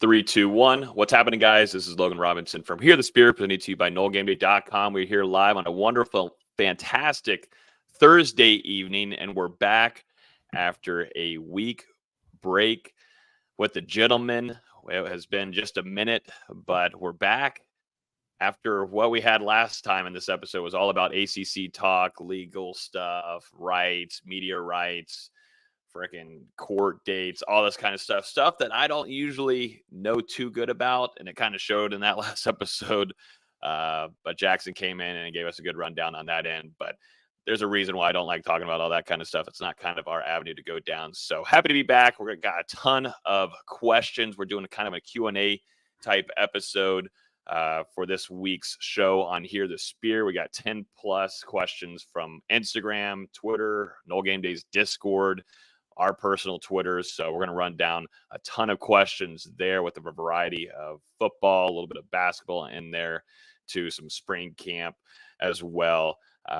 3, 2, 1. What's happening, guys? This is Logan Robinson from Here the Spirit, presented to you by NoleGameday.com. We're here live on a wonderful, fantastic Thursday evening, and we're back after a week break with the gentlemen. It has been just a minute, but we're back after what we had last time in this episode was all about ACC talk, legal stuff, rights, media rights, freaking court dates, all this kind of stuff that I don't usually know too good about. And it kind of showed in that last episode. But Jackson came in and gave us a good rundown on that end. But there's a reason why I don't like talking about all that kind of stuff. It's not kind of our avenue to go down. So happy to be back. We've got a ton of questions. We're doing kind of a Q&A type episode for this week's show on Here the Spear. We got 10 plus questions from Instagram, Twitter, NoleGameday's Discord, our personal Twitters. So we're going to run down a ton of questions there with a variety of football, a little bit of basketball in there, to some spring camp as well,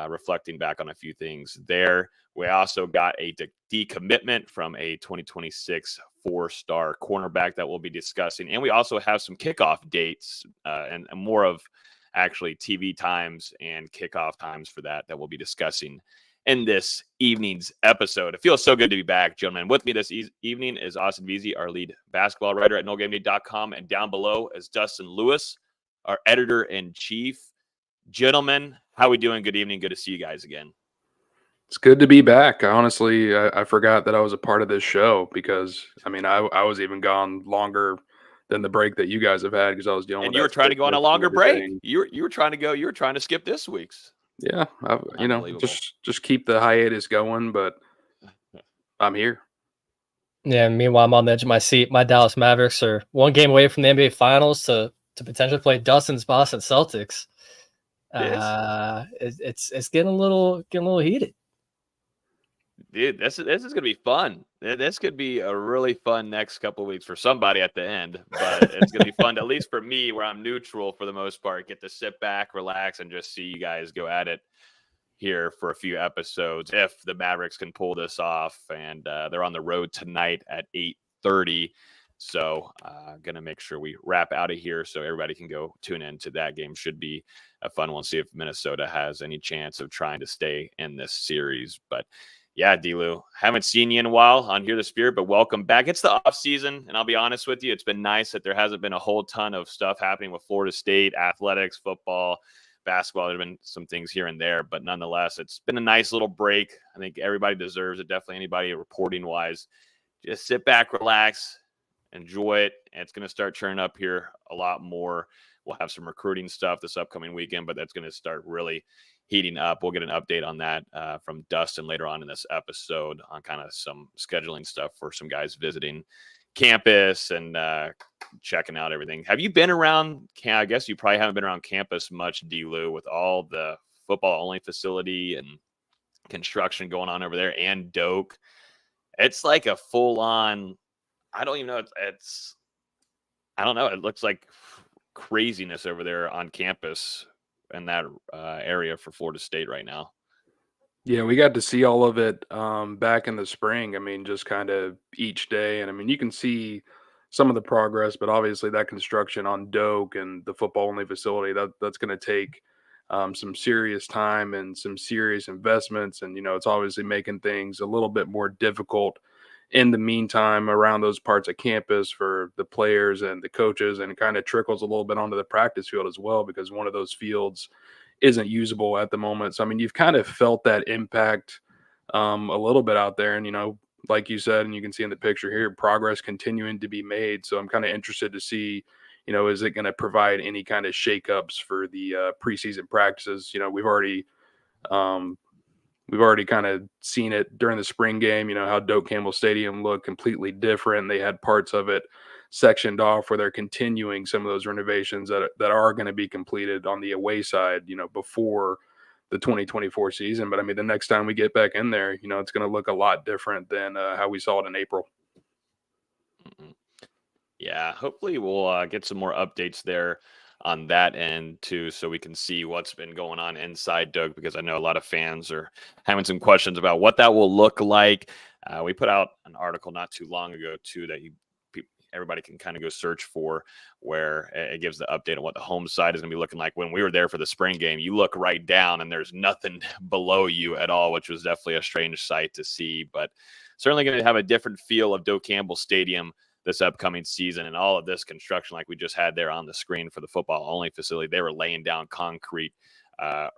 reflecting back on a few things there. We also got a decommitment from a 2026 4-star cornerback that we'll be discussing. And we also have some kickoff dates and more of actually TV times and kickoff times for that we'll be discussing in this evening's episode. It feels so good to be back, gentlemen. With me this evening is Austin Veazey, our lead basketball writer at NoleGameday.com, and down below is Dustin Lewis, our editor-in-chief. Gentlemen, how are we doing? Good evening. Good to see you guys again. It's good to be back. Honestly, I forgot that I was a part of this show because, I mean, I was even gone longer than the break that you guys have had because I was dealing with. And you were trying to go on a longer break. You were trying to go. You were trying to skip this week's. Yeah, just keep the hiatus going, but I'm here. Yeah, meanwhile, I'm on the edge of my seat. My Dallas Mavericks are one game away from the NBA Finals to potentially play Dustin's Boston Celtics. It's getting a little heated. Dude, this is gonna be fun. This could be a really fun next couple of weeks for somebody at the end, but it's gonna be fun, at least for me, where I'm neutral for the most part. Get to sit back, relax, and just see you guys go at it here for a few episodes if the Mavericks can pull this off. And they're on the road tonight at 8:30. So gonna make sure we wrap out of here so everybody can go tune in to that game. Should be a fun one. See if Minnesota has any chance of trying to stay in this series. But yeah, D-Lou, haven't seen you in a while on Here the Spirit, but welcome back. It's the off season, and I'll be honest with you, it's been nice that there hasn't been a whole ton of stuff happening with Florida State, athletics, football, basketball. There have been some things here and there, but nonetheless, it's been a nice little break. I think everybody deserves it, definitely anybody reporting-wise. Just sit back, relax, enjoy it, and it's going to start churning up here a lot more. We'll have some recruiting stuff this upcoming weekend, but that's going to start really heating up. We'll get an update on that from Dustin later on in this episode on kind of some scheduling stuff for some guys visiting campus and checking out everything. Have you been around? I guess you probably haven't been around campus much, D-Lou, with all the football-only facility and construction going on over there and Doak. It's like a full-on, I don't even know. I don't know. It looks like craziness over there on campus in that area for Florida State right now. Yeah, we got to see all of it back in the spring. I mean, just kind of each day. And I mean, you can see some of the progress, but obviously that construction on Doak and the football-only facility, that's going to take some serious time and some serious investments. And, it's obviously making things a little bit more difficult in the meantime around those parts of campus for the players and the coaches, and it kind of trickles a little bit onto the practice field as well, because one of those fields isn't usable at the moment. So, I mean, you've kind of felt that impact a little bit out there. And, like you said, and you can see in the picture here, progress continuing to be made. So I'm kind of interested to see, is it going to provide any kind of shakeups for the preseason practices? We've already kind of seen it during the spring game, how Doak Campbell Stadium looked completely different. They had parts of it sectioned off where they're continuing some of those renovations that are going to be completed on the away side, before the 2024 season. But I mean, the next time we get back in there, it's going to look a lot different than how we saw it in April. Yeah, hopefully we'll get some more updates there on that end too, so we can see what's been going on inside Doak, because I know a lot of fans are having some questions about what that will look like. We put out an article not too long ago too that everybody can kind of go search for, where it gives the update on what the home side is going to be looking like. When we were there for the spring game, you look right down and there's nothing below you at all, which was definitely a strange sight to see, but certainly going to have a different feel of Doe Campbell Stadium this upcoming season. And all of this construction, like we just had there on the screen for the football only facility, they were laying down concrete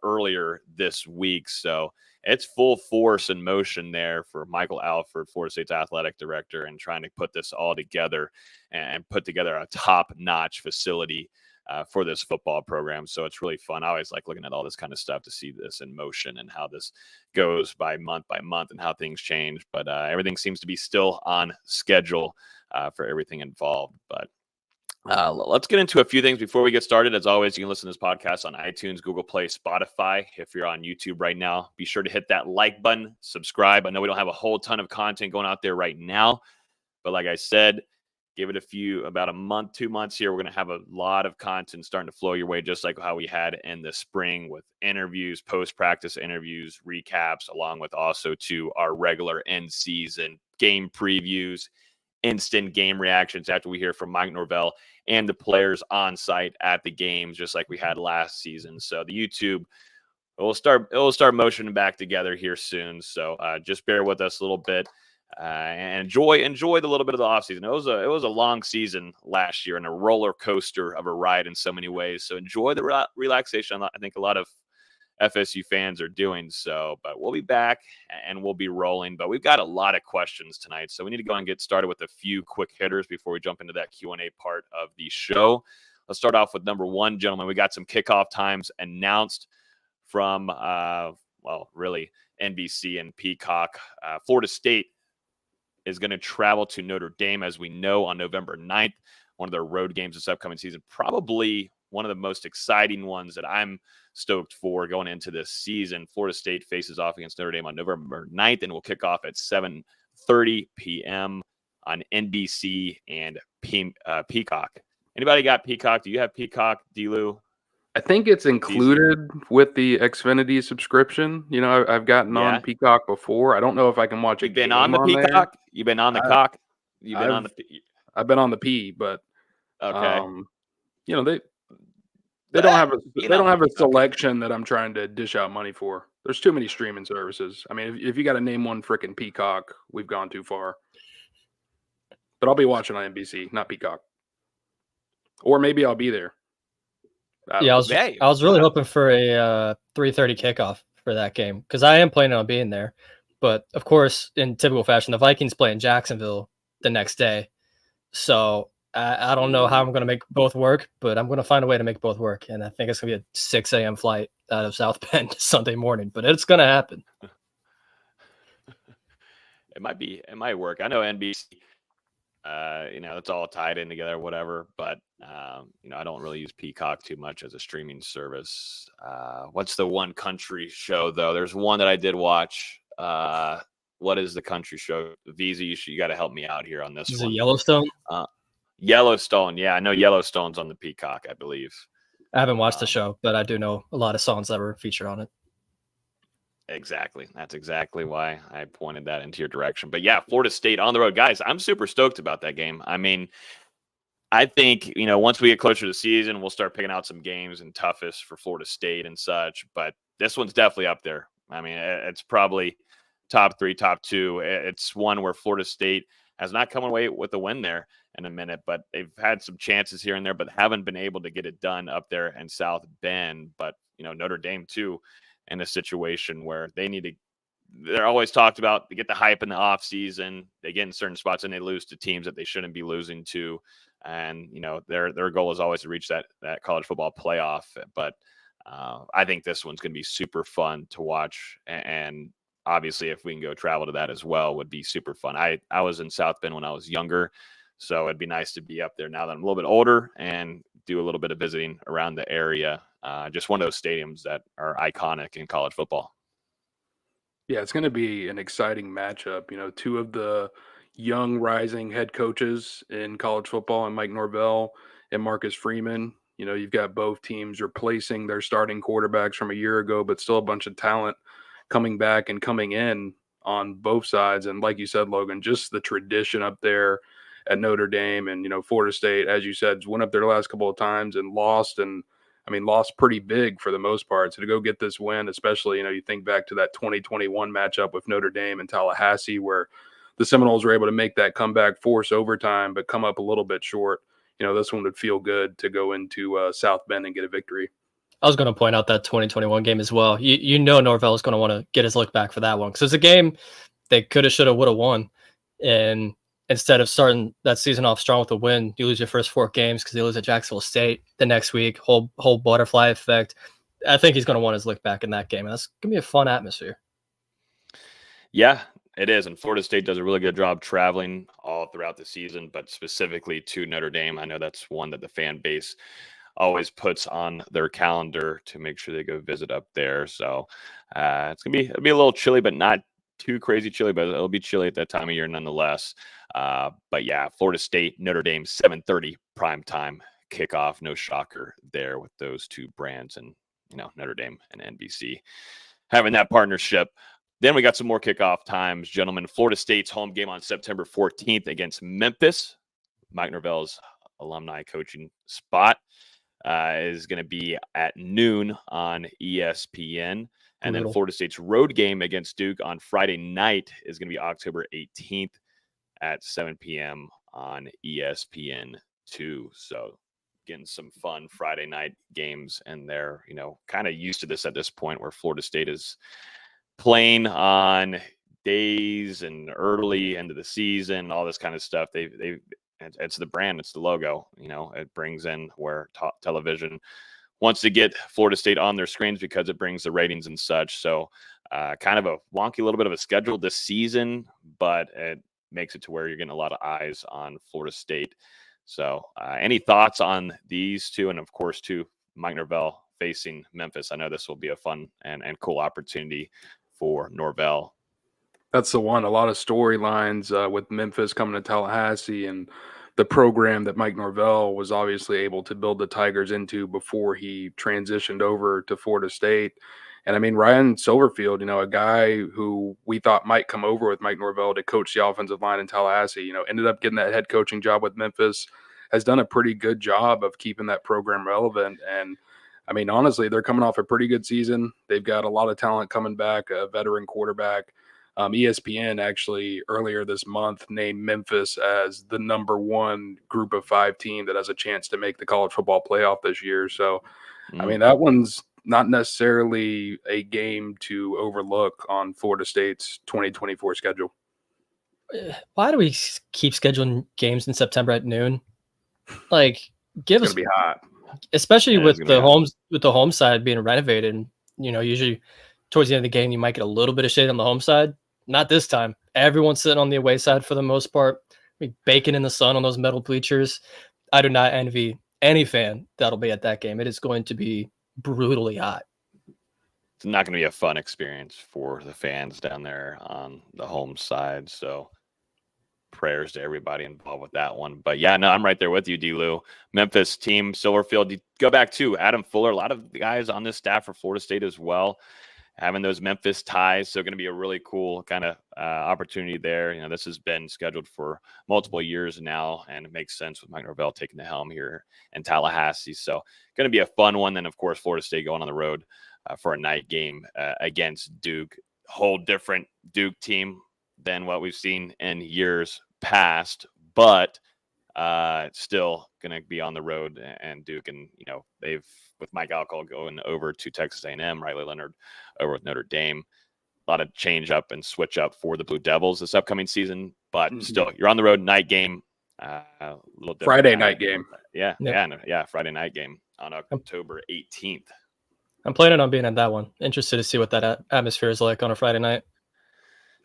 earlier this week. So it's full force and motion there for Michael Alford, Florida State's athletic director, and trying to put this all together and put together a top-notch facility for this football program. So it's really fun. I always like looking at all this kind of stuff to see this in motion and how this goes by month and how things change. But everything seems to be still on schedule for everything involved. But let's get into a few things before we get started. As always, you can listen to this podcast on iTunes, Google Play, Spotify. If you're on YouTube right now, be sure to hit that like button, subscribe. I know we don't have a whole ton of content going out there right now, but like I said, give it about a month, 2 months here. We're going to have a lot of content starting to flow your way, just like how we had in the spring with interviews, post-practice interviews, recaps, along with also to our regular end season game previews, instant game reactions after we hear from Mike Norvell and the players on site at the games, just like we had last season. So the YouTube, it will start motioning back together here soon. So just bear with us a little bit. And enjoy the little bit of the offseason. It was a long season last year and a roller coaster of a ride in so many ways. So enjoy the relaxation. I think a lot of FSU fans are doing so. But we'll be back and we'll be rolling. But we've got a lot of questions tonight, so we need to go and get started with a few quick hitters before we jump into that Q&A part of the show. Let's start off with number one, gentlemen. We got some kickoff times announced from, really NBC and Peacock. Florida State is going to travel to Notre Dame, as we know, on November 9th, one of their road games this upcoming season. Probably one of the most exciting ones that I'm stoked for going into this season. Florida State faces off against Notre Dame on November 9th and will kick off at 7:30 p.m. on NBC and Peacock. Anybody got Peacock? Do you have Peacock, D-Lou? I think it's included with the Xfinity subscription. You know, I've gotten on Peacock before. I don't know if I can watch it. You've been on the Peacock? You've been on the cock? You've been on the I've been on the P, but okay. You know, they don't have a selection that I'm trying to dish out money for. There's too many streaming services. I mean, if you got to name one freaking Peacock, we've gone too far. But I'll be watching on NBC, not Peacock. Or maybe I'll be there. I was really hoping for a 3:30 kickoff for that game because I am planning on being there. But of course, in typical fashion, the Vikings play in Jacksonville the next day. So I don't know how I'm going to make both work, but I'm going to find a way to make both work. And I think it's going to be a 6 a.m. flight out of South Bend Sunday morning, but it's going to happen. It might work. I know NBC, it's all tied in together, whatever. But, I don't really use Peacock too much as a streaming service. What's the one country show, though? There's one that I did watch. What is the country show? Visa, you got to help me out here on this one. Is it Yellowstone? Yellowstone. Yeah, I know Yellowstone's on the Peacock, I believe. I haven't watched the show, but I do know a lot of songs that were featured on it. Exactly. That's exactly why I pointed that into your direction. But yeah, Florida State on the road. Guys, I'm super stoked about that game. I mean, I think, once we get closer to the season, we'll start picking out some games and toughest for Florida State and such. But this one's definitely up there. I mean, it's probably top 3, top 2. It's one where Florida State has not come away with a win there in a minute, but they've had some chances here and there, but haven't been able to get it done up there in South Bend. But, Notre Dame, too, in a situation where they're always talked about, they get the hype in the offseason, they get in certain spots and they lose to teams that they shouldn't be losing to. And, their goal is always to reach that college football playoff. But I think this one's going to be super fun to watch. And obviously, if we can go travel to that as well, would be super fun. I was in South Bend when I was younger, so it'd be nice to be up there now that I'm a little bit older and do a little bit of visiting around the area. Just one of those stadiums that are iconic in college football. Yeah, it's going to be an exciting matchup. Two of the young rising head coaches in college football, and Mike Norvell and Marcus Freeman. You've got both teams replacing their starting quarterbacks from a year ago, but still a bunch of talent coming back and coming in on both sides. And like you said, Logan, just the tradition up there at Notre Dame. And, Florida State, as you said, went up there the last couple of times and lost. And, lost pretty big for the most part. So to go get this win, especially, you think back to that 2021 matchup with Notre Dame and Tallahassee, where the Seminoles were able to make that comeback, force overtime, but come up a little bit short. This one would feel good to go into South Bend and get a victory. I was going to point out that 2021 game as well. Norvell is going to want to get his look back for that one, because it's a game they could have, should have, would have won. And instead of starting that season off strong with a win, you lose your first 4 games because they lose at Jacksonville State the next week, whole butterfly effect. I think he's going to want his look back in that game. That's going to be a fun atmosphere. Yeah, it is. And Florida State does a really good job traveling all throughout the season, but specifically to Notre Dame. I know that's one that the fan base always puts on their calendar to make sure they go visit up there. So it'll be a little chilly, but not too crazy chilly, but it'll be chilly at that time of year nonetheless. But yeah, Florida State, Notre Dame, 7:30 primetime kickoff. No shocker there with those two brands, and Notre Dame and NBC having that partnership. Then we got some more kickoff times, gentlemen. Florida State's home game on September 14th against Memphis. Mike Norvell's alumni coaching spot is going to be at noon on ESPN. And then Florida State's road game against Duke on Friday night is going to be October 18th at 7 p.m. on ESPN2. So getting some fun Friday night games, and they're, kind of used to this at this point, where Florida State is playing on days and early into the season, all this kind of stuff. It's the brand, it's the logo, it brings in where television wants to get Florida State on their screens because it brings the ratings and such. So kind of a wonky little bit of a schedule this season, but it makes it to where you're getting a lot of eyes on Florida State. So any thoughts on these two? And of course, too, Mike Norvell facing Memphis. I know this will be a fun and cool opportunity for Norvell. That's the one. A lot of storylines with Memphis coming to Tallahassee, and the program that Mike Norvell was obviously able to build the Tigers into before he transitioned over to Florida State. And Ryan Silverfield, a guy who we thought might come over with Mike Norvell to coach the offensive line in Tallahassee, ended up getting that head coaching job with Memphis, has done a pretty good job of keeping that program relevant. And honestly, they're coming off a pretty good season. They've got a lot of talent coming back, a veteran quarterback. ESPN actually earlier this month named Memphis as the #1 group of 5 team that has a chance to make the college football playoff this year. So, that one's not necessarily a game to overlook on Florida State's 2024 schedule. Why do we keep scheduling games in September at noon? Give us, it's gonna be hot, especially with the home side being renovated. And, usually towards the end of the game, you might get a little bit of shade on the home side. Not this time. Everyone's sitting on the away side for the most part, baking in the sun on those metal bleachers. I do not envy any fan that'll be at that game. It is going to be brutally hot. It's not going to be a fun experience for the fans down there on the home side. So prayers to everybody involved with that one. But yeah, no, I'm right there with you, D-Lou. Memphis team, Silverfield. You go back to Adam Fuller. A lot of the guys on this staff for Florida State as well, having those Memphis ties. So going to be a really cool kind of opportunity there. This has been scheduled for multiple years now, and it makes sense with Mike Norvell taking the helm here in Tallahassee. So going to be a fun one. Then, of course, Florida State going on the road for a night game against Duke. Whole different Duke team than what we've seen in years past, but still going to be on the road. And Duke, and they've, with Mike Alcott going over to Texas A&M, Riley Leonard over with Notre Dame, a lot of change up and switch up for the Blue Devils this upcoming season. But still, you're on the road, night game, a little Friday night game. Yeah, Friday night game on October 18th. I'm planning on being at that one. Interested to see what that atmosphere is like on a Friday night.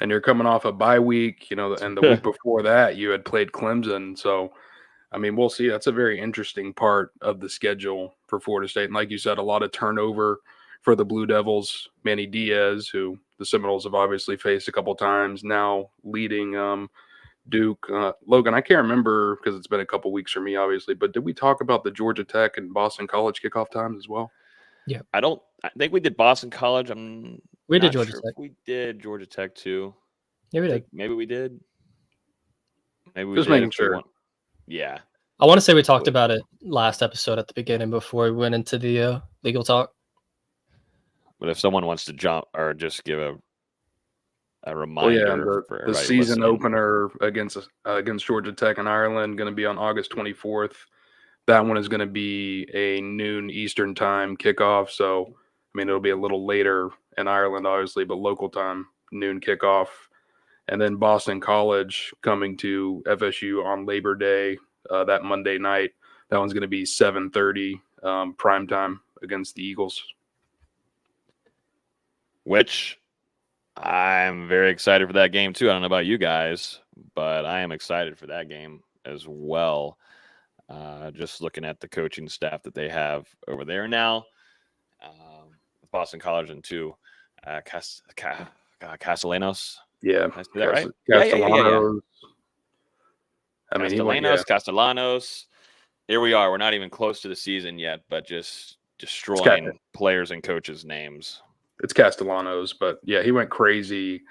And you're coming off a bye week, and the week before that you had played Clemson. So, we'll see. That's a very interesting part of the schedule for Florida State. And like you said, a lot of turnover for the Blue Devils. Manny Diaz, who the Seminoles have obviously faced a couple times, now leading Duke. Logan, I can't remember because it's been a couple weeks for me, obviously, but did we talk about the Georgia Tech and Boston College kickoff times as well? Yeah. I think we did Boston College. We did Georgia Tech. We did Georgia Tech too. Yeah, we did. Maybe we did. Maybe we just did. making sure. Yeah. I want to say we talked about it last episode at the beginning before we went into the legal talk. But if someone wants to jump or just give a reminder for the season opener against Georgia Tech in Ireland going to be on August 24th. That one is going to be a noon Eastern time kickoff. So, I mean, it'll be a little later in Ireland, obviously, but local time, noon kickoff. And then Boston College coming to FSU on Labor Day that Monday night. That one's going to be 7:30 prime time against the Eagles. Which I'm very excited for that game, too. I don't know about you guys, but I am excited for that game as well. Just looking at the coaching staff that they have over there now. Boston College and two, Castellanos. Yeah. Is that right? Castellanos. Yeah. Castellanos. Here we are. We're not even close to the season yet, but just destroying players and coaches' names. It's Castellanos, but yeah, he went crazy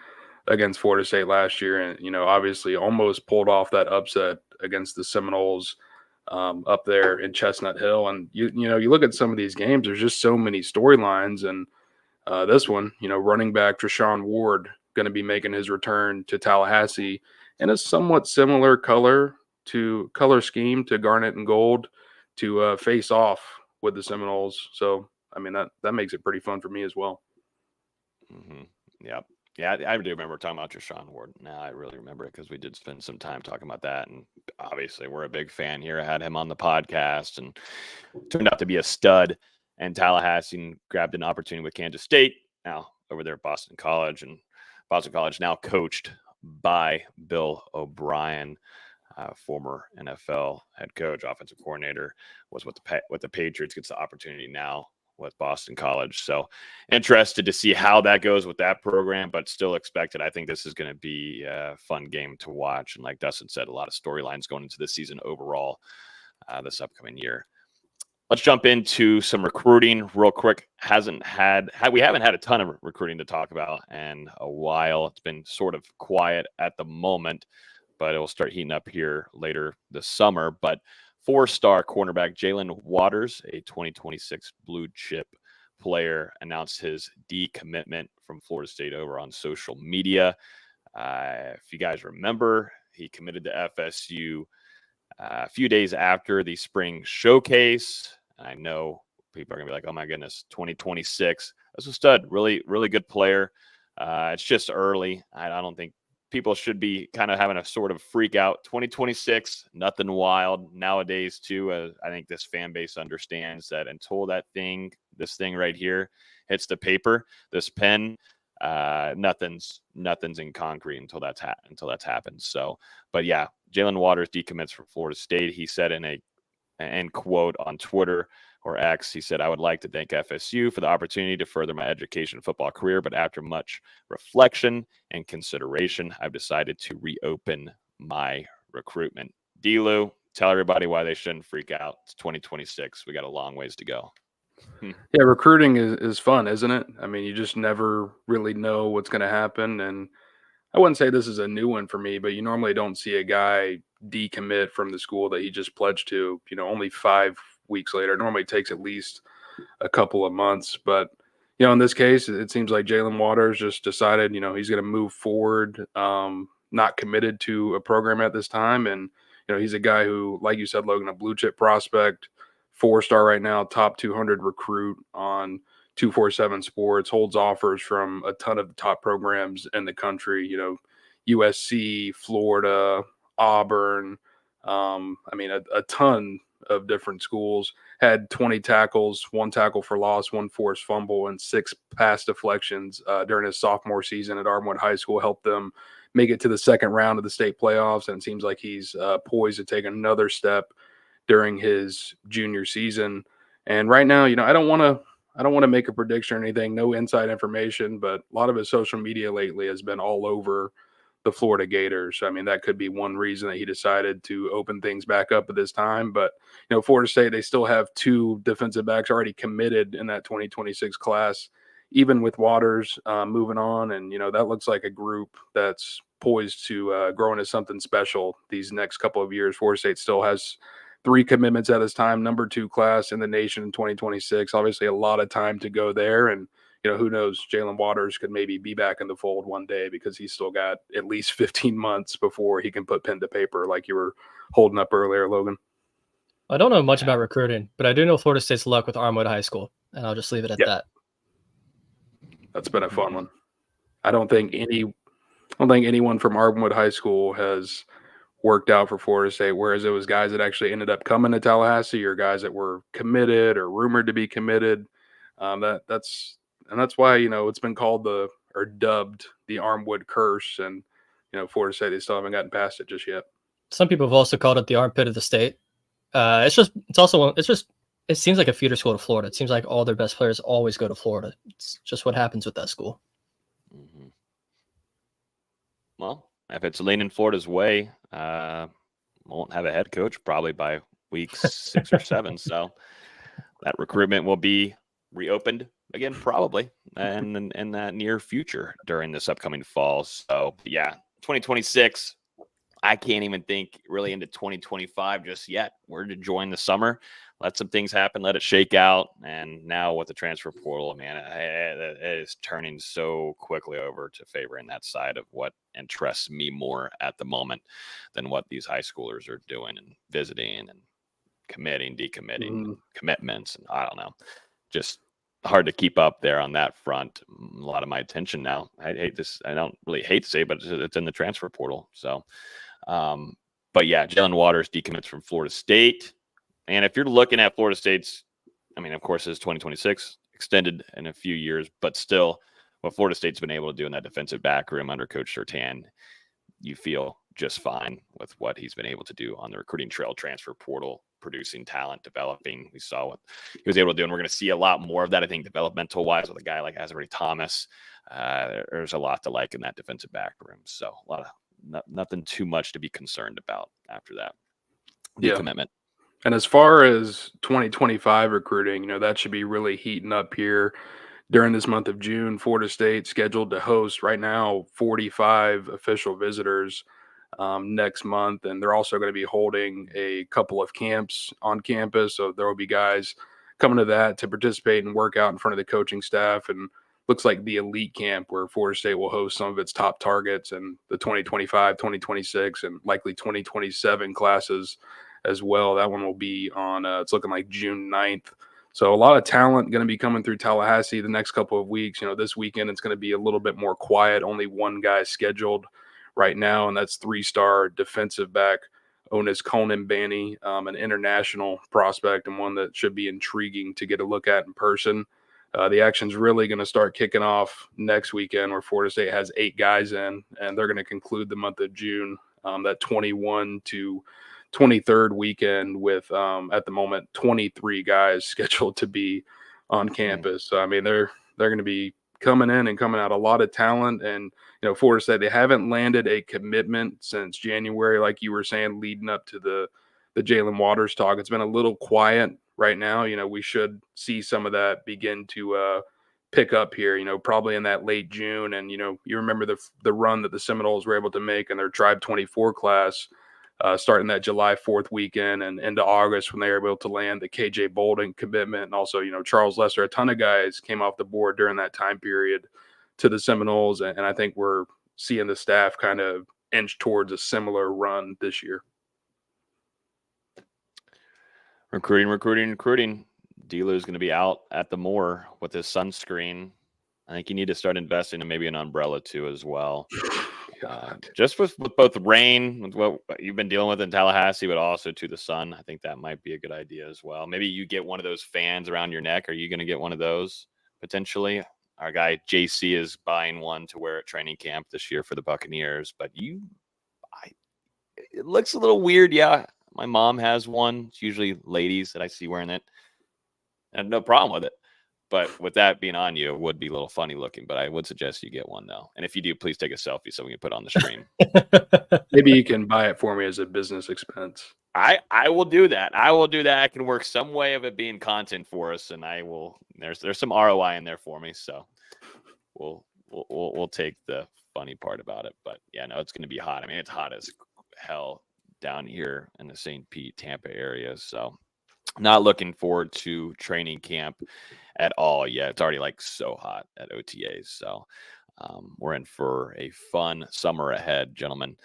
against Florida State last year, and obviously almost pulled off that upset against the Seminoles up there in Chestnut Hill. And you look at some of these games, there's just so many storylines, and this one, running back Treshaun Ward going to be making his return to Tallahassee in a somewhat similar color scheme to Garnet and Gold to face off with the Seminoles. So I mean that makes it pretty fun for me as well. Mm-hmm. Yeah. I do remember talking about Treshaun Ward. Now I really remember it because we did spend some time talking about that. And obviously we're a big fan here. I had him on the podcast and turned out to be a stud. And Tallahassee grabbed an opportunity with Kansas State. Now over there at Boston College. And Boston College now coached by Bill O'Brien, former NFL head coach, offensive coordinator, was with the Patriots, gets the opportunity now with Boston College. So interested to see how that goes with that program, but still expected. I think this is going to be a fun game to watch. And like Dustin said, a lot of storylines going into this season overall this upcoming year. Let's jump into some recruiting real quick. We haven't had a ton of recruiting to talk about in a while. It's been sort of quiet at the moment, but it will start heating up here later this summer. But 4-star cornerback Jalen Waters, a 2026 blue chip player, announced his decommitment from Florida State over on social media. If you guys remember, he committed to FSU a few days after the spring showcase. I know people are going to be like, oh, my goodness, 2026. That's a stud, really, really good player. It's just early. I don't think people should be kind of having a sort of freak out. 2026, nothing wild nowadays, too. I think this fan base understands that until this thing right here hits the paper, this pen, nothing's in concrete until that's happened. So, but yeah, Jalen Waters decommits from Florida State. He said in a end quote on Twitter or X, he said, "I would like to thank FSU for the opportunity to further my education football career, but after much reflection and consideration, I've decided to reopen my recruitment." D-Lou, tell everybody why they shouldn't freak out. It's 2026. We got a long ways to go. Yeah, recruiting is fun, isn't it? I mean, you just never really know what's going to happen. And I wouldn't say this is a new one for me, but you normally don't see a guy decommit from the school that he just pledged to, only 5 weeks later. It normally takes at least a couple of months. But, in this case, it seems like Jalen Waters just decided, he's going to move forward, not committed to a program at this time. And, he's a guy who, like you said, Logan, a blue chip prospect, 4-star right now, top 200 recruit on 247 Sports, holds offers from a ton of the top programs in the country, USC, Florida, Auburn, a ton of different schools. Had 20 tackles, 1 tackle for loss, 1 forced fumble, and 6 pass deflections during his sophomore season at Armwood High School. Helped them make it to the second round of the state playoffs, and it seems like he's poised to take another step during his junior season. And right now, I don't want to make a prediction or anything, no inside information, but a lot of his social media lately has been all over the Florida Gators. I mean, that could be one reason that he decided to open things back up at this time. But, Florida State, they still have 2 defensive backs already committed in that 2026 class even with Waters moving on, and that looks like a group that's poised to grow into something special these next couple of years. Florida State still has 3 commitments at this time, number 2 class in the nation in 2026. Obviously, a lot of time to go there, and who knows? Jalen Waters could maybe be back in the fold one day because he's still got at least 15 months before he can put pen to paper, like you were holding up earlier, Logan. I don't know much about recruiting, but I do know Florida State's luck with Armwood High School, and I'll just leave it at that. That's been a fun one. I don't think anyone from Armwood High School has worked out for Florida State, whereas it was guys that actually ended up coming to Tallahassee or guys that were committed or rumored to be committed. That's why it's been called dubbed the Armwood curse, and Florida State, they still haven't gotten past it just yet. Some people have also called it the armpit of the state. It seems like a feeder school to Florida. It seems like all their best players always go to Florida. It's just what happens with that school. Mm-hmm. Well, if it's leaning Florida's way, won't have a head coach probably by week 6 or 7. So that recruitment will be reopened again, probably, and in that near future during this upcoming fall. So yeah, 2026. I can't even think really into 2025 just yet. We're to join the summer, let some things happen, let it shake out. And now with the transfer portal, man, it is turning so quickly over to favoring that side of what interests me more at the moment than what these high schoolers are doing and visiting and committing, decommitting, commitments. And I don't know, just hard to keep up there on that front. A lot of my attention now. I hate this. I don't really hate to say, but it's in the transfer portal. So, but yeah, Jalen Waters decommits from Florida State. And if you're looking at Florida State's, I mean, of course, it's 2026 extended in a few years, but still what Florida State's been able to do in that defensive back room under Coach Surtain, you feel just fine with what he's been able to do on the recruiting trail, transfer portal, producing talent, developing. We saw what he was able to do, and we're going to see a lot more of that, I think, developmental wise with a guy like Asbury Thomas. There's a lot to like in that defensive back room. So a lot of nothing too much to be concerned about after that decommitment. And as far as 2025 recruiting, that should be really heating up here during this month of June. Florida State scheduled to host right now 45 official visitors next month, and they're also going to be holding a couple of camps on campus. So there will be guys coming to that to participate and work out in front of the coaching staff. And looks like the elite camp where Florida State will host some of its top targets in the 2025, 2026, and likely 2027 classes as well. That one will be on, it's looking like June 9th. So a lot of talent going to be coming through Tallahassee the next couple of weeks. This weekend it's going to be a little bit more quiet. Only one guy scheduled right now, and that's 3-star defensive back Onis Conan-Banny, an international prospect and one that should be intriguing to get a look at in person. The action's really going to start kicking off next weekend, where Florida State has 8 guys in, and they're going to conclude the month of June, that 21 to 23rd weekend with, at the moment, 23 guys scheduled to be on campus. So, I mean, they're going to be coming in and coming out a lot of talent. And, Florida State, they haven't landed a commitment since January, like you were saying, leading up to the Jalen Waters talk. It's been a little quiet right now. We should see some of that begin to pick up here, probably in that late June. And, you remember the run that the Seminoles were able to make in their Tribe 24 class, starting that July 4th weekend and into August when they were able to land the KJ Bolden commitment. And also, Charles Lesser, a ton of guys came off the board during that time period to the Seminoles. And I think we're seeing the staff kind of inch towards a similar run this year. Recruiting. Dealer's going to be out at the Moore with his sunscreen. I think you need to start investing in maybe an umbrella too as well. Just with both rain, with what you've been dealing with in Tallahassee, but also to the sun. I think that might be a good idea as well. Maybe you get one of those fans around your neck. Are you going to get one of those potentially? Our guy JC is buying one to wear at training camp this year for the Buccaneers, but it looks a little weird. Yeah. My mom has one. It's usually ladies that I see wearing it. I have no problem with it. But with that being on you, it would be a little funny looking. But I would suggest you get one, though. And if you do, please take a selfie so we can put it on the stream. Maybe you can buy it for me as a business expense. I will do that. I can work some way of it being content for us. And I will. There's some ROI in there for me. So we'll take the funny part about it. But yeah, no, it's going to be hot. I mean, it's hot as hell down here in the St. Pete, Tampa area. So not looking forward to training camp at all yet. It's already like so hot at OTAs. So we're in for a fun summer ahead, gentlemen.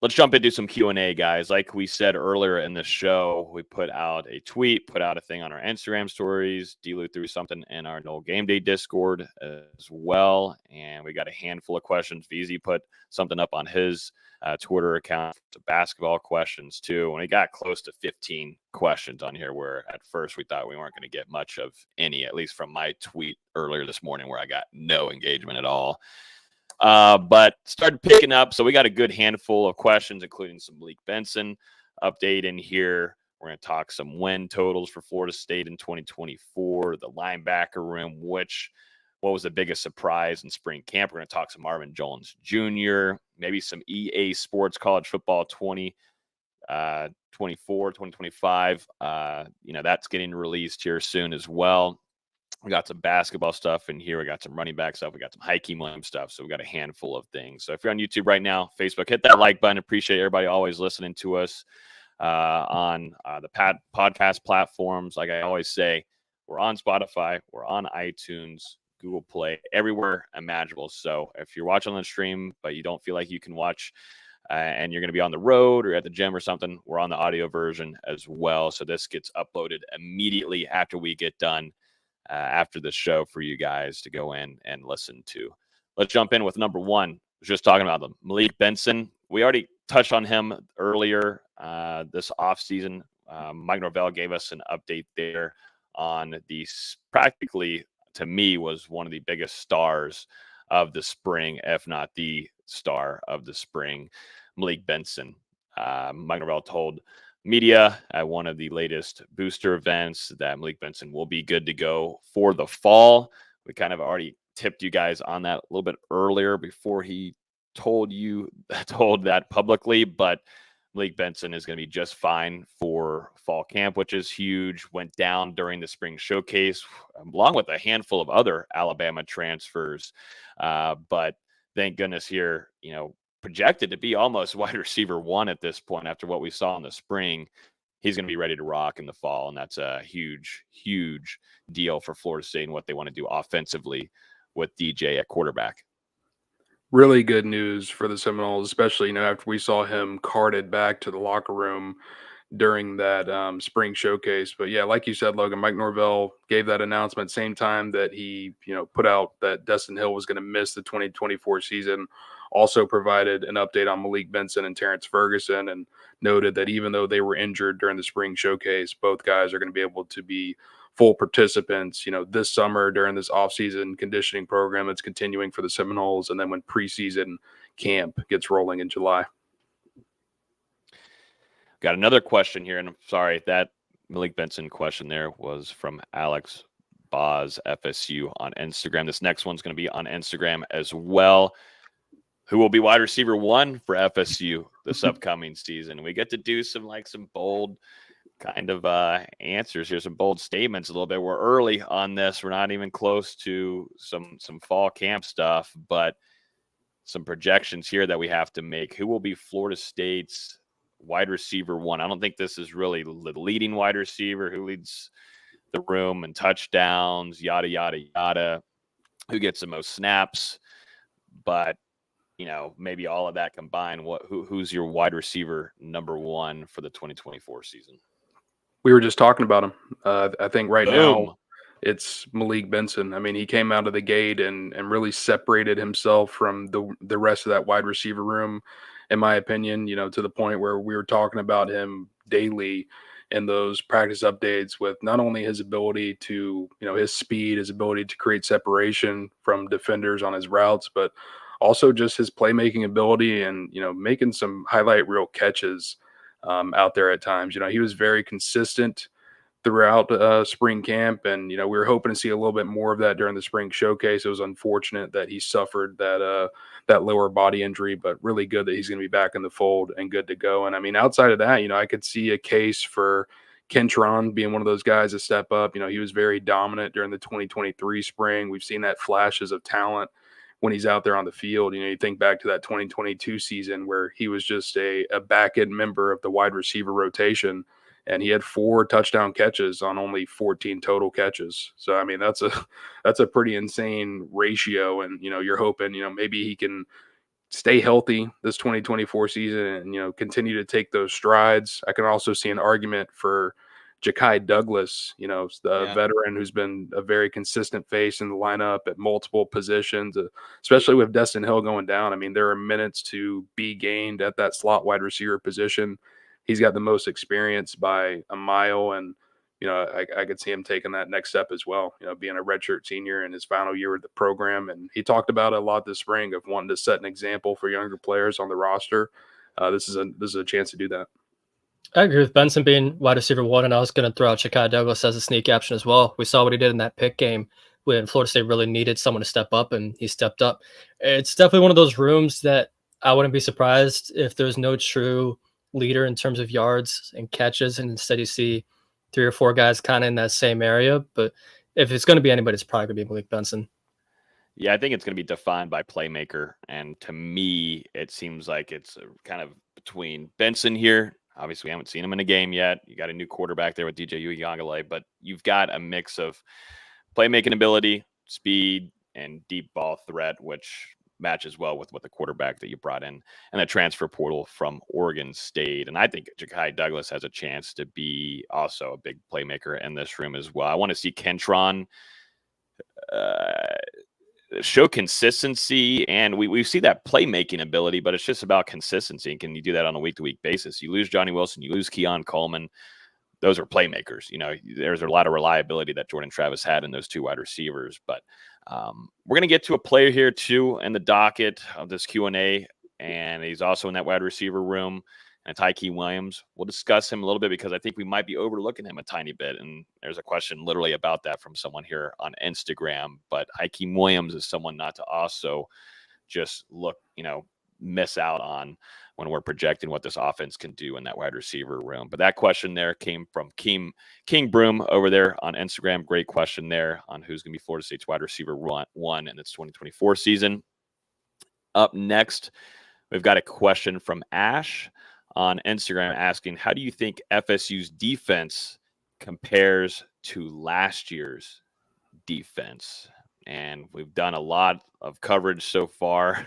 Let's jump into some Q&A, guys. Like we said earlier in the show, we put out a tweet, put out a thing on our Instagram stories. D-Lou threw something in our NoleGameday Discord as well. And we got a handful of questions. VZ put something up on his Twitter account, some basketball questions too. And we got close to 15 questions on here, where at first we thought we weren't going to get much of any, at least from my tweet earlier this morning, where I got no engagement at all. But started picking up. So we got a good handful of questions, including some Malik Benson update in here. We're going to talk some win totals for Florida State in 2024, the linebacker room, what was the biggest surprise in spring camp. We're going to talk some Marvin Jones Jr., maybe some EA Sports College Football 2024, 2025. That's getting released here soon as well. We got some basketball stuff in here. We got some running back stuff. We got some Hakeem Williams stuff. So we got a handful of things. So if you're on YouTube right now, Facebook, hit that like button. Appreciate everybody always listening to us on the podcast platforms. Like I always say, we're on Spotify, we're on iTunes, Google Play, everywhere imaginable. So if you're watching on the stream, but you don't feel like you can watch and you're going to be on the road or at the gym or something, we're on the audio version as well. So this gets uploaded immediately after we get done. After the show for you guys to go in and listen to. Let's jump in with number one. I was just talking about them. Malik Benson. We already touched on him earlier this offseason. Mike Norvell gave us an update there on practically, to me, was one of the biggest stars of the spring, if not the star of the spring, Malik Benson. Mike Norvell told media at one of the latest booster events that Malik Benson will be good to go for the fall. We kind of already tipped you guys on that a little bit earlier before he told that publicly, but Malik Benson is going to be just fine for fall camp, which is huge. Went down during the spring showcase along with a handful of other Alabama transfers. But thank goodness here, projected to be almost wide receiver one at this point after what we saw in the spring. He's going to be ready to rock in the fall, and that's a huge, huge deal for Florida State and what they want to do offensively with DJ at quarterback. Really good news for the Seminoles, especially, after we saw him carted back to the locker room during that spring showcase. But yeah, like you said, Logan, Mike Norvell gave that announcement same time that he, put out that Dustin Hill was going to miss the 2024 season. Also provided an update on Malik Benson and Terrence Ferguson, and noted that even though they were injured during the spring showcase, both guys are going to be able to be full participants, this summer during this offseason conditioning program that's continuing for the Seminoles, and then when preseason camp gets rolling in July. Got another question here, and I'm sorry, that Malik Benson question there was from Alex Boz, FSU on Instagram. This next one's going to be on Instagram as well. Who will be wide receiver one for FSU this upcoming season? We get to do some bold kind of answers here, some bold statements a little bit. We're early on this. We're not even close to some fall camp stuff, but some projections here that we have to make. Who will be Florida State's wide receiver one? I don't think this is really the leading wide receiver. Who leads the room and touchdowns, yada, yada, yada. Who gets the most snaps? But maybe all of that combined, who's your wide receiver number one for the 2024 season? We were just talking about him. I think right now it's Malik Benson. I mean, he came out of the gate and really separated himself from the rest of that wide receiver room, in my opinion, to the point where we were talking about him daily in those practice updates, with not only his ability to, his speed, his ability to create separation from defenders on his routes, but also just his playmaking ability and, making some highlight reel catches out there at times. He was very consistent throughout spring camp, and, we were hoping to see a little bit more of that during the spring showcase. It was unfortunate that he suffered that lower body injury, but really good that he's going to be back in the fold and good to go. And I mean, outside of that, I could see a case for Kentron being one of those guys to step up. He was very dominant during the 2023 spring. We've seen that flashes of talent when he's out there on the field. You think back to that 2022 season where he was just a back-end member of the wide receiver rotation, and he had 4 touchdown catches on only 14 total catches. So, I mean, that's a pretty insane ratio. And, you're hoping, maybe he can stay healthy this 2024 season and, continue to take those strides. I can also see an argument for Ja'Kai Douglas, the veteran who's been a very consistent face in the lineup at multiple positions, especially with Dustin Hill going down. I mean, there are minutes to be gained at that slot wide receiver position. He's got the most experience by a mile, and I could see him taking that next step as well, being a redshirt senior in his final year with the program. And he talked about it a lot this spring of wanting to set an example for younger players on the roster. This is a chance to do that. I agree with Benson being wide receiver 1, and I was going to throw out Ja'Kai Douglas as a sneak option as well. We saw what he did in that pick game when Florida State really needed someone to step up, and he stepped up. It's definitely one of those rooms that I wouldn't be surprised if there's no true leader in terms of yards and catches, and instead you see 3 or 4 guys kind of in that same area. But if it's going to be anybody, it's probably going to be Malik Benson. Yeah, I think it's going to be defined by playmaker. And to me, it seems like it's kind of between Benson here. Obviously, we haven't seen him in a game yet. You got a new quarterback there with DJ Uiagalelei, but you've got a mix of playmaking ability, speed, and deep ball threat, which matches well with what the quarterback that you brought in and the transfer portal from Oregon State. And I think Ja'Kai Douglas has a chance to be also a big playmaker in this room as well. I want to see Kentron show consistency, and we see that playmaking ability, but it's just about consistency. And can you do that on a week-to-week basis? You lose Johnny Wilson, you lose Keon Coleman. Those are playmakers. There's a lot of reliability that Jordan Travis had in those 2 wide receivers. But we're going to get to a player here too in the docket of this Q&A, and he's also in that wide receiver room. And it's Hakeem Williams. We'll discuss him a little bit because I think we might be overlooking him a tiny bit. And there's a question literally about that from someone here on Instagram. But Hakeem Williams is someone not to also just miss out on when we're projecting what this offense can do in that wide receiver room. But that question there came from King Broom over there on Instagram. Great question there on who's going to be Florida State's wide receiver 1 in its 2024 season. Up next, we've got a question from Ash on Instagram asking, how do you think FSU's defense compares to last year's defense? And we've done a lot of coverage so far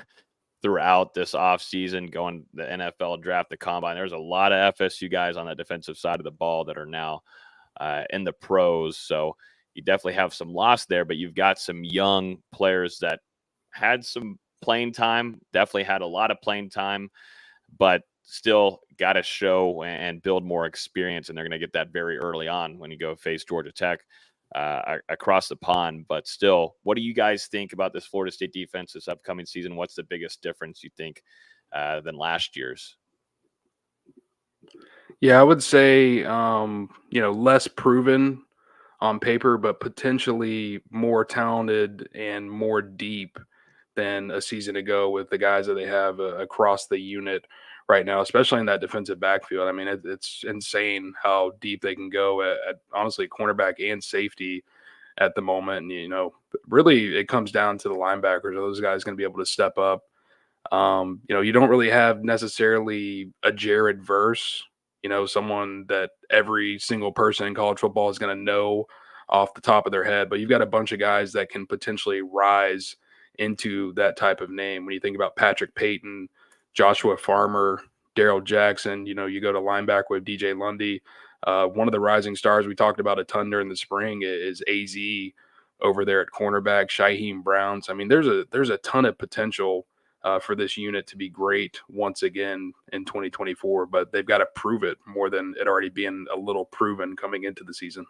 throughout this offseason, going the NFL draft, the combine. There's a lot of FSU guys on the defensive side of the ball that are now in the pros. So you definitely have some loss there, but you've got some young players that had some playing time, definitely had a lot of playing time, but still got to show and build more experience. And they're going to get that very early on when you go face Georgia Tech across the pond. But still, what do you guys think about this Florida State defense this upcoming season? What's the biggest difference you think than last year's? Yeah, I would say, less proven on paper, but potentially more talented and more deep than a season ago with the guys that they have across the unit right now, especially in that defensive backfield. I mean, it's insane how deep they can go at honestly cornerback and safety at the moment. And, really it comes down to the linebackers. Are those guys going to be able to step up? You don't really have necessarily a Jared Verse, someone that every single person in college football is going to know off the top of their head, but you've got a bunch of guys that can potentially rise into that type of name. When you think about Patrick Payton, Joshua Farmer, Daryl Jackson, you go to linebacker with DJ Lundy. One of the rising stars we talked about a ton during the spring is AZ over there at cornerback, Shaheem Brown. So, I mean, there's a ton of potential for this unit to be great once again in 2024, but they've got to prove it more than it already being a little proven coming into the season.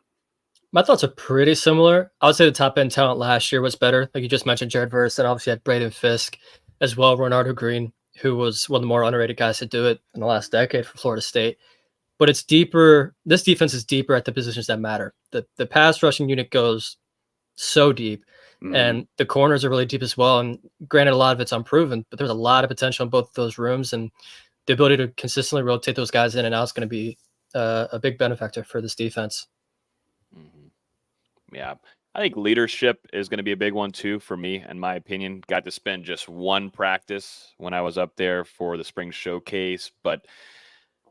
My thoughts are pretty similar. I would say the top end talent last year was better. Like you just mentioned, Jared Verse, and obviously had Braden Fisk as well, Ronaldo Green, who was one of the more underrated guys to do it in the last decade for Florida State. But it's deeper. This defense is deeper at the positions that matter. The pass rushing unit goes so deep, and the corners are really deep as well. And granted, a lot of it's unproven, but there's a lot of potential in both of those rooms, and the ability to consistently rotate those guys in and out is going to be a big benefactor for this defense. Mm-hmm. Yeah. I think leadership is going to be a big one too for me, in my opinion. Got to spend just one practice when I was up there for the spring showcase, but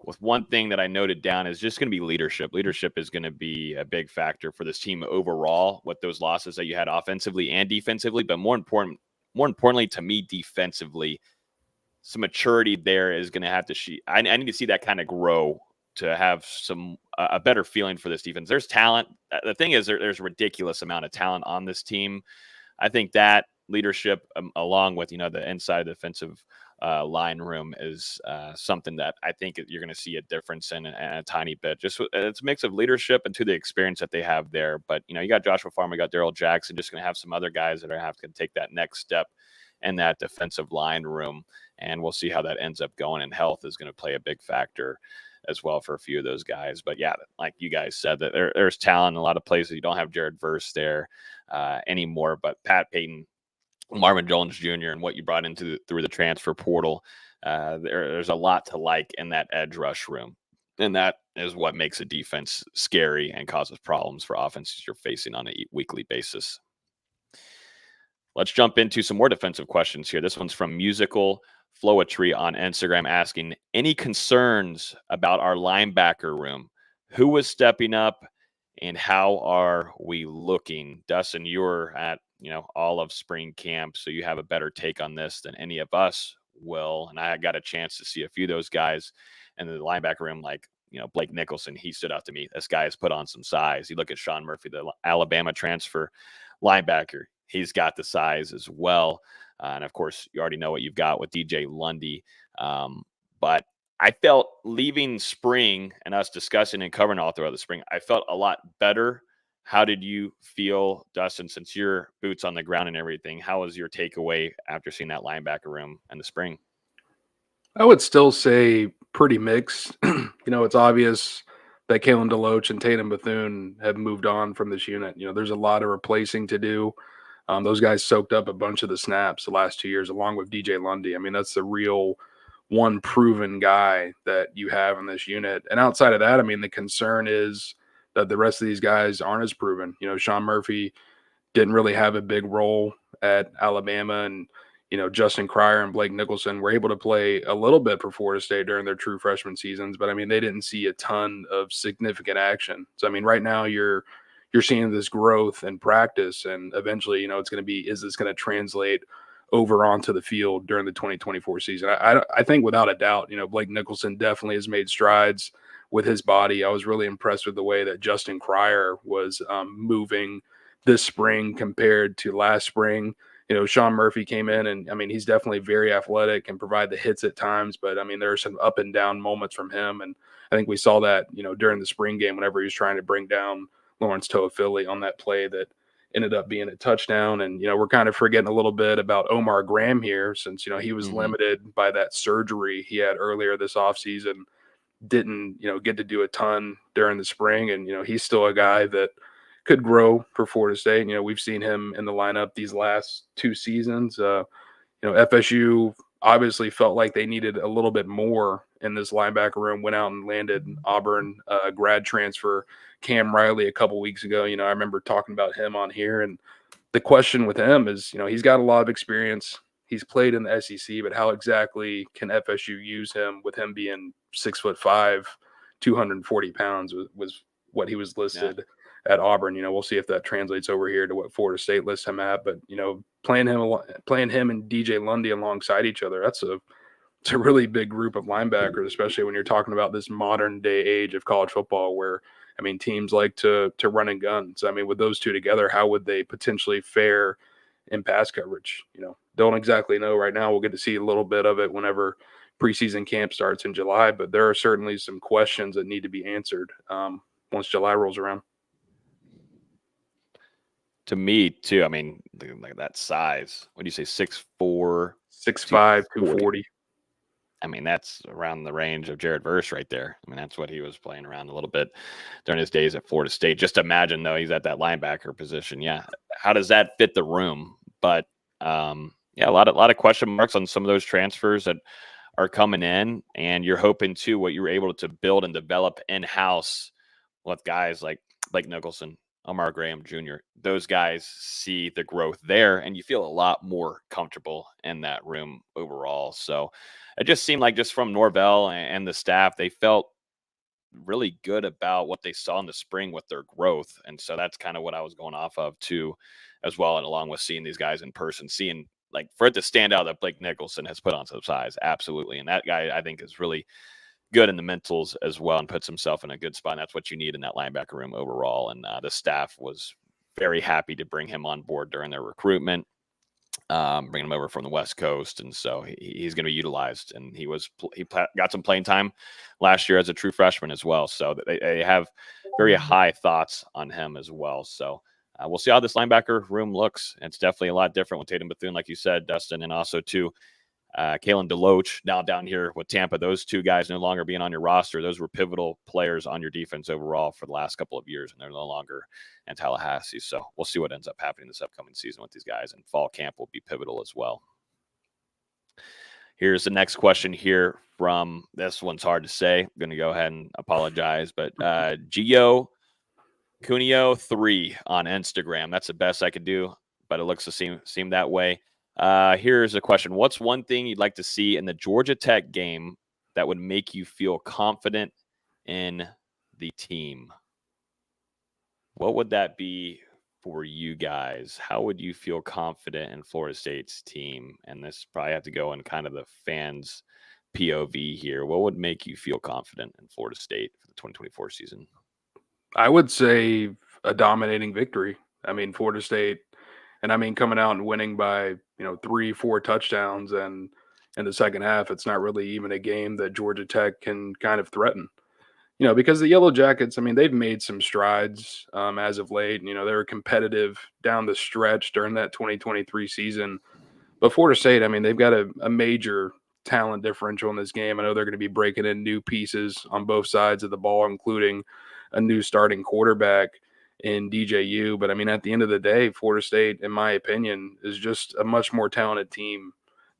with one thing that I noted down is just going to be leadership. Leadership is going to be a big factor for this team overall with those losses that you had offensively and defensively, but more importantly to me, defensively, some maturity there is going to have to I need to see that kind of grow to have a better feeling for this defense. There's talent. The thing is, there's a ridiculous amount of talent on this team. I think that leadership, along with the inside defensive line room, is something that I think you're going to see a difference in a tiny bit. Just it's a mix of leadership and to the experience that they have there. But you got Joshua Farmer, you got Darrell Jackson, just going to have some other guys that are have to take that next step in that defensive line room, and we'll see how that ends up going. And health is going to play a big factor as well for a few of those guys. But yeah, like you guys said, that there's talent in a lot of places. You don't have Jared Verse there anymore, but Pat Payton, Marvin Jones Jr., and what you brought into through the transfer portal, there's a lot to like in that edge rush room. And that is what makes a defense scary and causes problems for offenses you're facing on a weekly basis. Let's jump into some more defensive questions here. This one's from Musical Flowetry on Instagram asking, any concerns about our linebacker room? Who was stepping up and how are we looking? Dustin, you were at all of spring camp, so you have a better take on this than any of us will. And I got a chance to see a few of those guys in the linebacker room, like Blake Nicholson. He stood out to me. This guy has put on some size. You look at Sean Murphy, the Alabama transfer linebacker. He's got the size as well. And of course, you already know what you've got with DJ Lundy. But I felt leaving spring and us discussing and covering all throughout the spring, I felt a lot better. How did you feel, Dustin, since your boots on the ground and everything? How was your takeaway after seeing that linebacker room in the spring? I would still say pretty mixed. It's obvious that Kalen DeLoach and Tatum Bethune have moved on from this unit. There's a lot of replacing to do. Those guys soaked up a bunch of the snaps the last 2 years, along with DJ Lundy. I mean, that's the real one proven guy that you have in this unit. And outside of that, I mean, the concern is that the rest of these guys aren't as proven. Sean Murphy didn't really have a big role at Alabama, and Justin Cryer and Blake Nicholson were able to play a little bit for Florida State during their true freshman seasons, but I mean, they didn't see a ton of significant action. So I mean, right now you're seeing this growth in practice, and eventually, it's going to be, is this going to translate over onto the field during the 2024 season? I think without a doubt, Blake Nicholson definitely has made strides with his body. I was really impressed with the way that Justin Cryer was moving this spring compared to last spring. Sean Murphy came in, and I mean, he's definitely very athletic and provide the hits at times, but I mean, there are some up and down moments from him. And I think we saw that, during the spring game, whenever he was trying to bring down Lawrence Toafili on that play that ended up being a touchdown. And, we're kind of forgetting a little bit about Omar Graham here, since, he was limited by that surgery he had earlier this offseason, didn't, get to do a ton during the spring. And, he's still a guy that could grow for Florida State. We've seen him in the lineup these last 2 seasons. FSU obviously felt like they needed a little bit more in this linebacker room, went out and landed Auburn grad transfer Cam Riley a couple weeks ago. I remember talking about him on here, and the question with him is, he's got a lot of experience. He's played in the SEC, but how exactly can FSU use him with him being 6'5", 240 pounds was what he was listed at Auburn. We'll see if that translates over here to what Florida State lists him at, but playing him and DJ Lundy alongside each other, it's a really big group of linebackers, especially when you're talking about this modern day age of college football where, I mean, teams like to run and gun. So, I mean, with those two together, how would they potentially fare in pass coverage? Don't exactly know right now. We'll get to see a little bit of it whenever preseason camp starts in July, but there are certainly some questions that need to be answered once July rolls around. To me, too, I mean, like that size. What do you say, 6'4", 6'5", 240? I mean, that's around the range of Jared Verse right there. I mean, that's what he was playing around a little bit during his days at Florida State. Just imagine, though, he's at that linebacker position. Yeah, how does that fit the room? But yeah, a lot of question marks on some of those transfers that are coming in, and you're hoping too what you were able to build and develop in-house with guys like Blake Nicholson, Amar Graham Jr. Those guys see the growth there, and you feel a lot more comfortable in that room overall. So it just seemed like just from Norvell and the staff, they felt really good about what they saw in the spring with their growth. And so that's kind of what I was going off of too, as well. And along with seeing these guys in person, seeing like for it to stand out that Blake Nicholson has put on some size. Absolutely. And that guy, I think, is really good in the mentals as well and puts himself in a good spot. And that's what you need in that linebacker room overall. And the staff was very happy to bring him on board during their recruitment, bringing him over from the West Coast. And so he's going to be utilized. And he got some playing time last year as a true freshman as well. So they have very high thoughts on him as well. So we'll see how this linebacker room looks. It's definitely a lot different with Tatum Bethune, like you said, Dustin, and also too, Kalen DeLoach now down here with Tampa. Those two guys no longer being on your roster. Those were pivotal players on your defense overall for the last couple of years, and they're no longer in Tallahassee. So we'll see what ends up happening this upcoming season with these guys, and fall camp will be pivotal as well. Here's the next question here from, this one's hard to say. I'm going to go ahead and apologize, but Gio Cuneo 3 on Instagram. That's the best I could do, but it looks to seem that way. Here's a question. What's one thing you'd like to see in the Georgia Tech game that would make you feel confident in the team? What would that be for you guys? How would you feel confident in Florida State's team? And this probably have to go in kind of the fans' POV here. What would make you feel confident in Florida State for the 2024 season? I would say a dominating victory. I mean, Florida State, and I mean, coming out and winning by, 3-4 touchdowns, and in the second half, it's not really even a game that Georgia Tech can kind of threaten. Because the Yellow Jackets, I mean, they've made some strides as of late. They were competitive down the stretch during that 2023 season. But Florida State, I mean, they've got a major talent differential in this game. I know they're going to be breaking in new pieces on both sides of the ball, including a new starting quarterback in DJU. But I mean, at the end of the day, Florida State, in my opinion, is just a much more talented team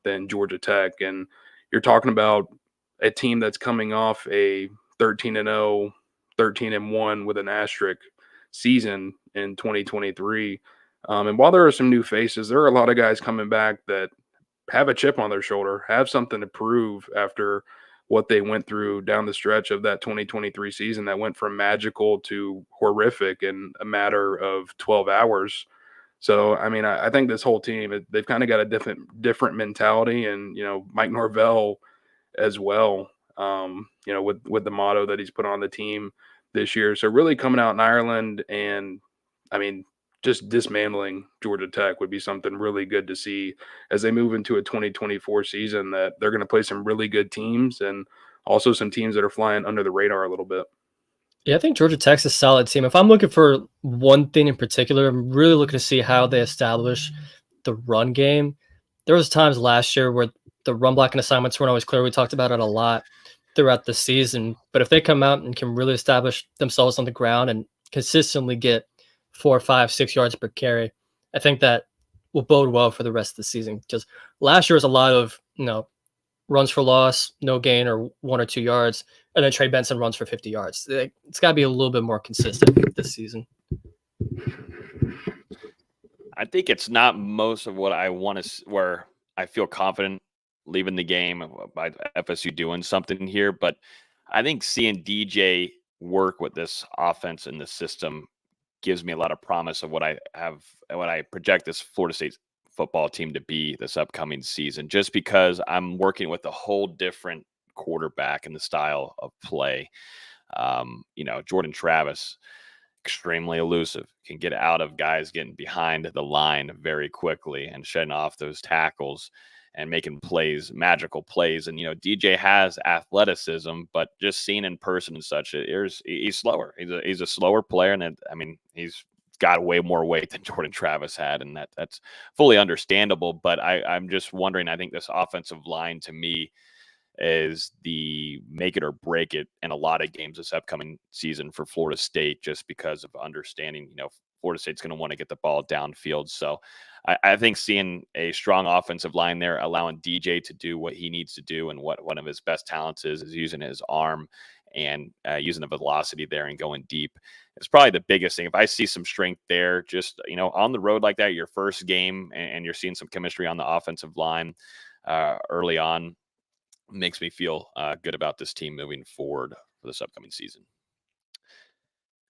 than Georgia Tech. And you're talking about a team that's coming off a 13-0, 13-1 with an asterisk season in 2023. And while there are some new faces, there are a lot of guys coming back that have a chip on their shoulder, have something to prove after what they went through down the stretch of that 2023 season that went from magical to horrific in a matter of 12 hours. So, I mean, I think this whole team, they've kind of got a different mentality, and, Mike Norvell as well, with the motto that he's put on the team this year. So really coming out in Ireland and, I mean, just dismantling Georgia Tech would be something really good to see as they move into a 2024 season, that they're going to play some really good teams and also some teams that are flying under the radar a little bit. Yeah, I think Georgia Tech's a solid team. If I'm looking for one thing in particular, I'm really looking to see how they establish the run game. There was times last year where the run blocking assignments weren't always clear. We talked about it a lot throughout the season. But if they come out and can really establish themselves on the ground and consistently get 4, 5, 6 yards per carry, I think that will bode well for the rest of the season. Because last year was a lot of, runs for loss, no gain, or 1 or 2 yards, and then Trey Benson runs for 50 yards. It's got to be a little bit more consistent this season. I think it's not most of what I want to, where I feel confident leaving the game by FSU doing something here, but I think seeing DJ work with this offense and the system gives me a lot of promise of what I project this Florida State football team to be this upcoming season, just because I'm working with a whole different quarterback in the style of play. Jordan Travis, extremely elusive, can get out of guys getting behind the line very quickly and shedding off those tackles and making plays, magical plays. And, DJ has athleticism, but just seen in person and such, he's slower. He's a slower player. And he's got way more weight than Jordan Travis had. And that's fully understandable. But I'm just wondering, I think this offensive line to me is the make it or break it in a lot of games this upcoming season for Florida State, just because of understanding, Florida State's going to want to get the ball downfield. So I think seeing a strong offensive line there, allowing DJ to do what he needs to do, and what one of his best talents is using his arm and using the velocity there and going deep. It's probably the biggest thing. If I see some strength there, just, on the road like that, your first game, and you're seeing some chemistry on the offensive line early on, makes me feel good about this team moving forward for this upcoming season.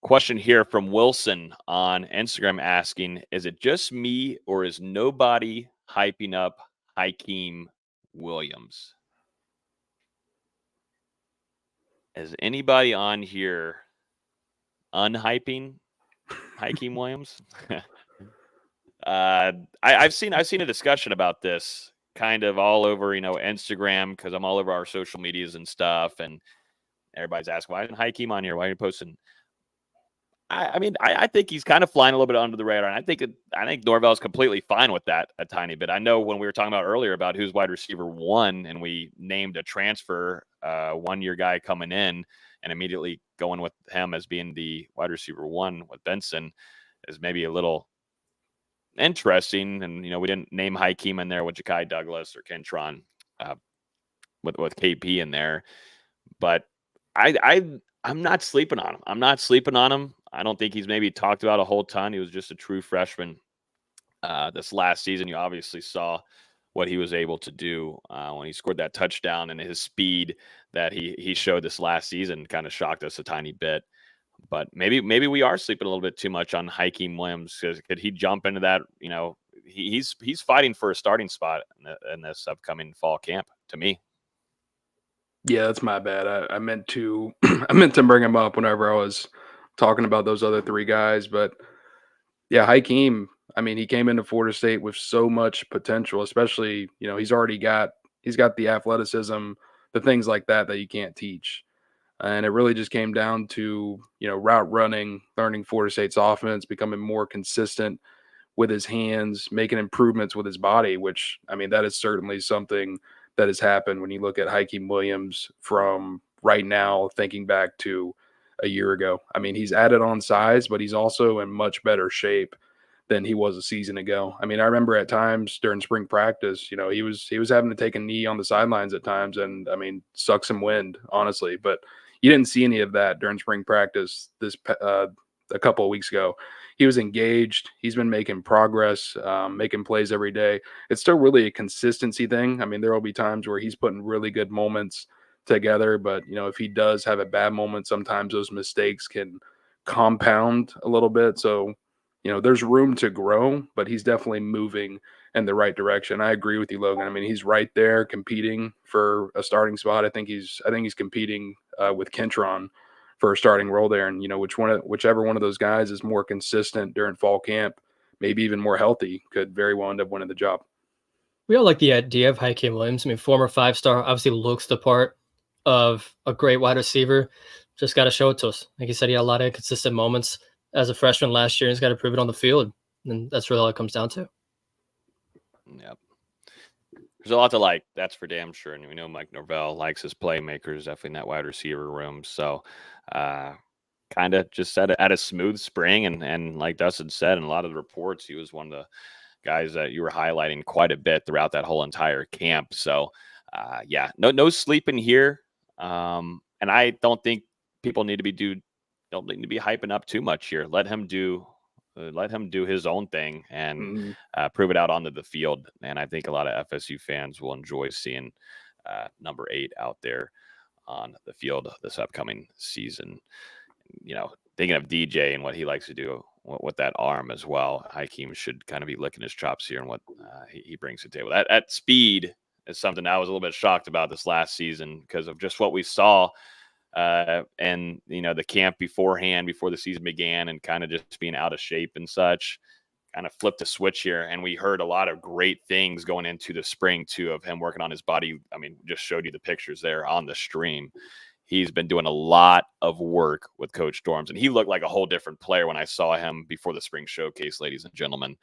Question here from Wilson on Instagram asking, is it just me or is nobody hyping up Hakeem Williams? Is anybody on here unhyping Hakeem Williams? I've seen a discussion about this kind of all over, Instagram, because I'm all over our social medias and stuff, and everybody's asking, why isn't Hakeem on here? Why are you posting? I think he's kind of flying a little bit under the radar, and I think Norvell is completely fine with that a tiny bit. I know when we were talking about earlier about who's wide receiver 1, and we named a transfer 1-year guy coming in, and immediately going with him as being the wide receiver 1 with Benson is maybe a little interesting. And we didn't name Hakeem in there with Ja'Kai Douglas or Kentron with KP in there, but I'm not sleeping on him. I don't think he's maybe talked about a whole ton. He was just a true freshman this last season. You obviously saw what he was able to do when he scored that touchdown, and his speed that he showed this last season kind of shocked us a tiny bit. But maybe we are sleeping a little bit too much on Hakeem Williams, because could he jump into that? He's fighting for a starting spot in this upcoming fall camp, to me. Yeah, that's my bad. I meant to I meant to bring him up whenever I was talking about those other 3 guys. But yeah, Hakeem, he came into Florida State with so much potential, especially, he's got the athleticism, the things like that you can't teach. And it really just came down to, route running, learning Florida State's offense, becoming more consistent with his hands, making improvements with his body, which, that is certainly something that has happened when you look at Hakeem Williams from right now, thinking back to a year ago. He's added on size, but he's also in much better shape than he was a season ago. I remember at times during spring practice, he was having to take a knee on the sidelines at times, and suck some wind, honestly. But you didn't see any of that during spring practice a couple of weeks ago. He was engaged. He's been making progress, making plays every day. It's still really a consistency thing. There will be times where he's putting really good moments together, but if he does have a bad moment, sometimes those mistakes can compound a little bit. So, there's room to grow, but he's definitely moving in the right direction. I agree with you, Logan. He's right there competing for a starting spot. I think he's competing with Kentron for a starting role there. And, whichever one of those guys is more consistent during fall camp, maybe even more healthy, could very well end up winning the job. We all like the idea of Hakeem Williams. Former 5-star, obviously looks the part of a great wide receiver. Just got to show it to us. Like you said, he had a lot of inconsistent moments as a freshman last year, and he's got to prove it on the field. And that's really all it comes down to. Yep. There's a lot to like. That's for damn sure. And we know Mike Norvell likes his playmakers, definitely in that wide receiver room. So kind of just had a smooth spring. And like Dustin said, in a lot of the reports, he was one of the guys that you were highlighting quite a bit throughout that whole entire camp. So no sleeping here. And I don't think people don't need to be hyping up too much here. Let him do his own thing and prove it out onto the field. And I think a lot of FSU fans will enjoy seeing number 8 out there on the field this upcoming season. Thinking of DJ and what he likes to do with that arm as well, Hakeem should kind of be licking his chops here and what he brings to the table. That speed is something I was a little bit shocked about this last season because of just what we saw and the camp beforehand, before the season began, and kind of just being out of shape and such. Kind of flipped the switch here, and we heard a lot of great things going into the spring too of him working on his body. Just showed you the pictures there on the stream. He's been doing a lot of work with Coach Dorms, and he looked like a whole different player when I saw him before the spring showcase, ladies and gentlemen.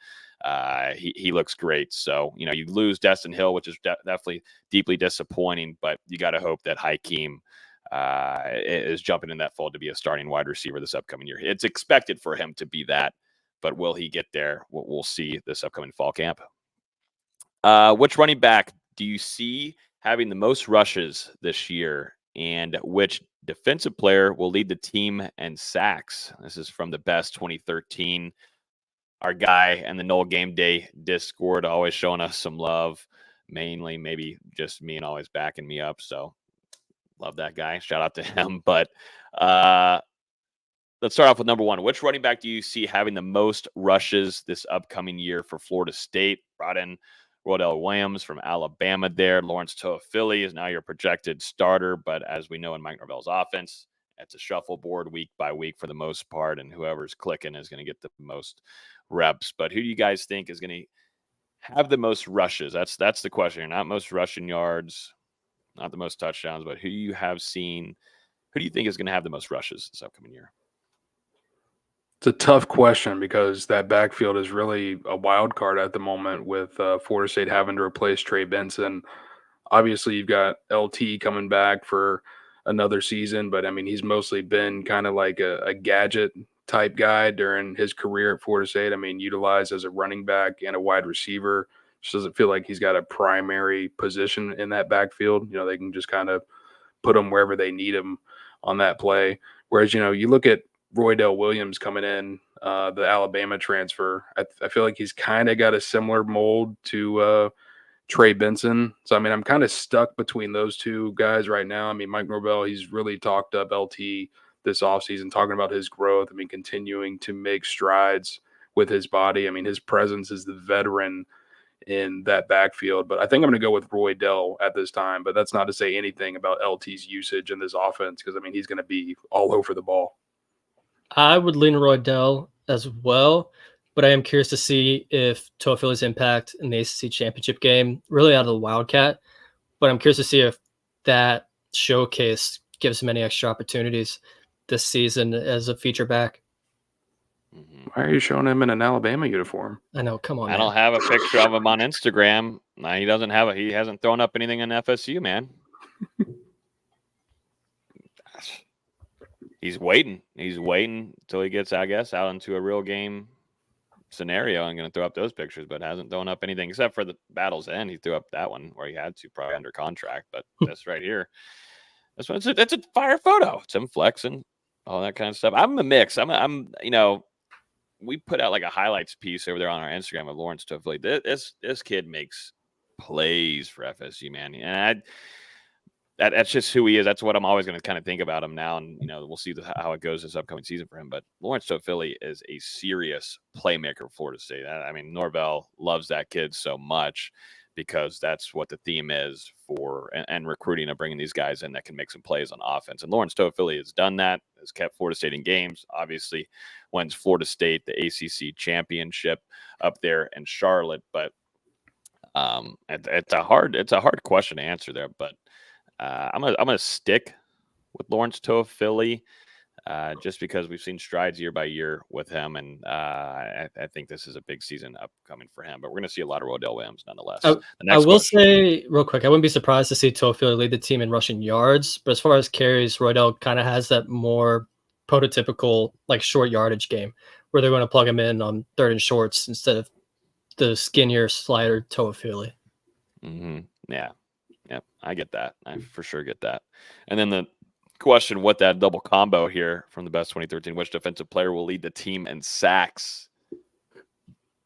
He looks great. So, you lose Dustin Hill, which is definitely deeply disappointing, but you got to hope that Hakeem is jumping in that fold to be a starting wide receiver this upcoming year. It's expected for him to be that but will he get there? We'll see this upcoming fall camp. Which running back do you see having the most rushes this year, and which defensive player will lead the team in sacks? This is from the Best 2013. Our guy and the NoleGameday Discord always showing us some love, mainly maybe just me and always backing me up. So love that guy. Shout out to him. But let's start off with number one. Which running back do you see having the most rushes this upcoming year for Florida State? Brought in Hakeem Williams from Alabama there. Lawrence Toafili is now your projected starter. But as we know in Mike Norvell's offense, it's a shuffleboard week by week for the most part. And whoever's clicking is going to get the most reps. But who do you guys think is going to have the most rushes? That's the question. Not most rushing yards, not the most touchdowns, but who you have seen, who do you think is going to have the most rushes this upcoming year? It's a tough question because that backfield is really a wild card at the moment with Florida State having to replace Trey Benson. Obviously, you've got LT coming back for another season, but I mean, he's mostly been kind of like a gadget type guy during his career at Florida State. I mean, utilized as a running back and a wide receiver. Just doesn't feel like he's got a primary position in that backfield. You know, they can just kind of put him wherever they need him on that play. Whereas, you know, you look at Roydell Williams coming in, the Alabama transfer. I feel like he's kind of got a similar mold to Trey Benson. So, I mean, I'm kind of stuck between those two guys right now. I mean, Mike Norvell, he's really talked up LT this offseason, talking about his growth. I mean, continuing to make strides with his body. I mean, his presence is the veteran in that backfield. But I think I'm going to go with Roydell at this time. But that's not to say anything about LT's usage in this offense because, I mean, he's going to be all over the ball. I would lean Roydell as well, but I am curious to see if Toafili's impact in the ACC championship game really out of the Wildcat. But I'm curious to see if that showcase gives him any extra opportunities this season as a feature back. Why are you showing him in an Alabama uniform? I know. Come on. I don't have a picture of him on Instagram. He hasn't thrown up anything in FSU, man. He's waiting until he gets, I guess, out into a real game scenario and going to throw up those pictures, but hasn't thrown up anything except for the battle's end. He threw up that one where he had to, probably under contract, but this right here, this one, that's a fire photo. It's him flexing, all that kind of stuff. I'm a mix. I'm you know, we put out like a highlights piece over there on our Instagram of Lawrence Toafili. This kid makes plays for FSU, man, and that's just who he is. That's what I'm always going to kind of think about him now. And, you know, we'll see how it goes this upcoming season for him. But Lawrence Toafili is a serious playmaker for Florida State. I mean, Norvell loves that kid so much because that's what the theme is for and recruiting and bringing these guys in that can make some plays on offense. And Lawrence Toafili has done that, has kept Florida State in games, obviously wins Florida State the ACC championship up there in Charlotte. But it's a hard question to answer there. But I'm gonna stick with Lawrence Toafili just because we've seen strides year by year with him, and I think this is a big season upcoming for him. But we're gonna see a lot of Roydell Williams nonetheless. I will say real quick, I wouldn't be surprised to see Toafili lead the team in rushing yards, but as far as carries, Roydell kind of has that more prototypical like short yardage game where they're going to plug him in on third and shorts instead of the skinnier slider Toafili. Mm-hmm. Yeah. Yep, I get that. I for sure get that. And then the question, what that double combo here from the Best 2013, which defensive player will lead the team in sacks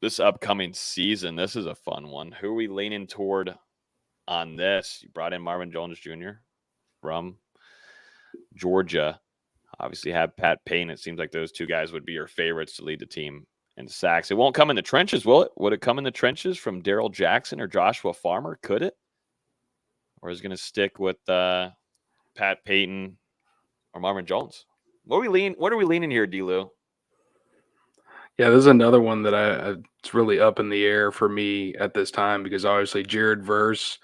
this upcoming season? This is a fun one. Who are we leaning toward on this? You brought in Marvin Jones Jr. from Georgia. Obviously have Pat Payne. It seems like those two guys would be your favorites to lead the team in sacks. It won't come in the trenches, will it? Would it come in the trenches from Darrell Jackson or Joshua Farmer? Could it? Or is going to stick with Pat Payton or Marvin Jones? What are we leaning here, D-Lou? Yeah, this is another one that it's really up in the air for me at this time because obviously Jared Verse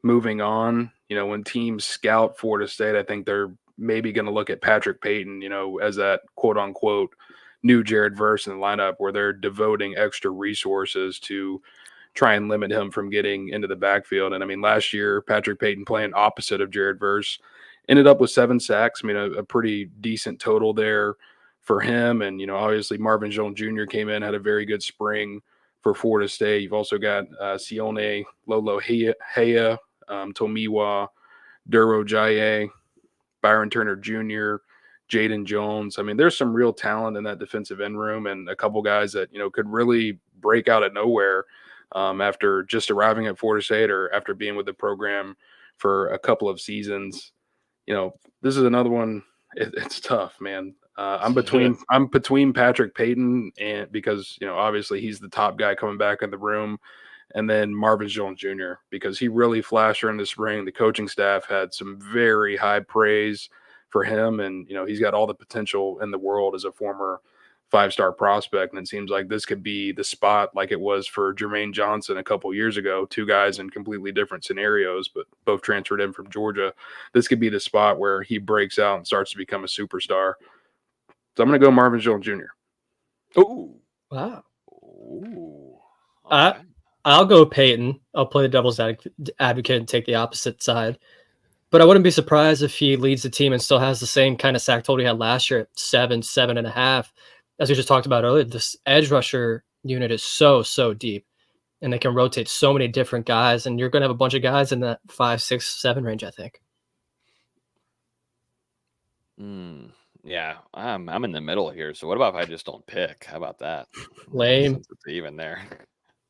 moving on. You know, when teams scout Florida State, I think they're maybe going to look at Patrick Payton, you know, as that quote unquote new Jared Verse in the lineup where they're devoting extra resources to try and limit him from getting into the backfield. And I mean, last year, Patrick Payton playing opposite of Jared Verse ended up with 7 sacks. I mean, a pretty decent total there for him. And, obviously Marvin Jones Jr. came in, had a very good spring for Florida State. You've also got Sione Lolo-Hea, Tomiwa, Duro Jaye, Byron Turner Jr., Jaden Jones. I mean, there's some real talent in that defensive end room, and a couple guys that, could really break out of nowhere after just arriving at Florida State or after being with the program for a couple of seasons. This is another one. It's tough, man. I'm between Patrick Payton and because, obviously he's the top guy coming back in the room, and then Marvin Jones Jr. because he really flashed during the spring. The coaching staff had some very high praise for him, and he's got all the potential in the world as a former 5-star prospect. And it seems like this could be the spot like it was for Jermaine Johnson a couple years ago, two guys in completely different scenarios, but both transferred in from Georgia. This could be the spot where he breaks out and starts to become a superstar. So I'm going to go Marvin Jones Jr. Ooh. Wow. Ooh. Okay. I'll go Peyton. I'll play the devil's advocate and take the opposite side. But I wouldn't be surprised if he leads the team and still has the same kind of sack total he had last year at 7.5. As we just talked about earlier, this edge rusher unit is so deep, and they can rotate so many different guys, and you're going to have a bunch of guys in that 5, 6, 7 range, I think. Yeah, I'm in the middle here. So what about if I just don't pick? How about that? Lame. It's even there.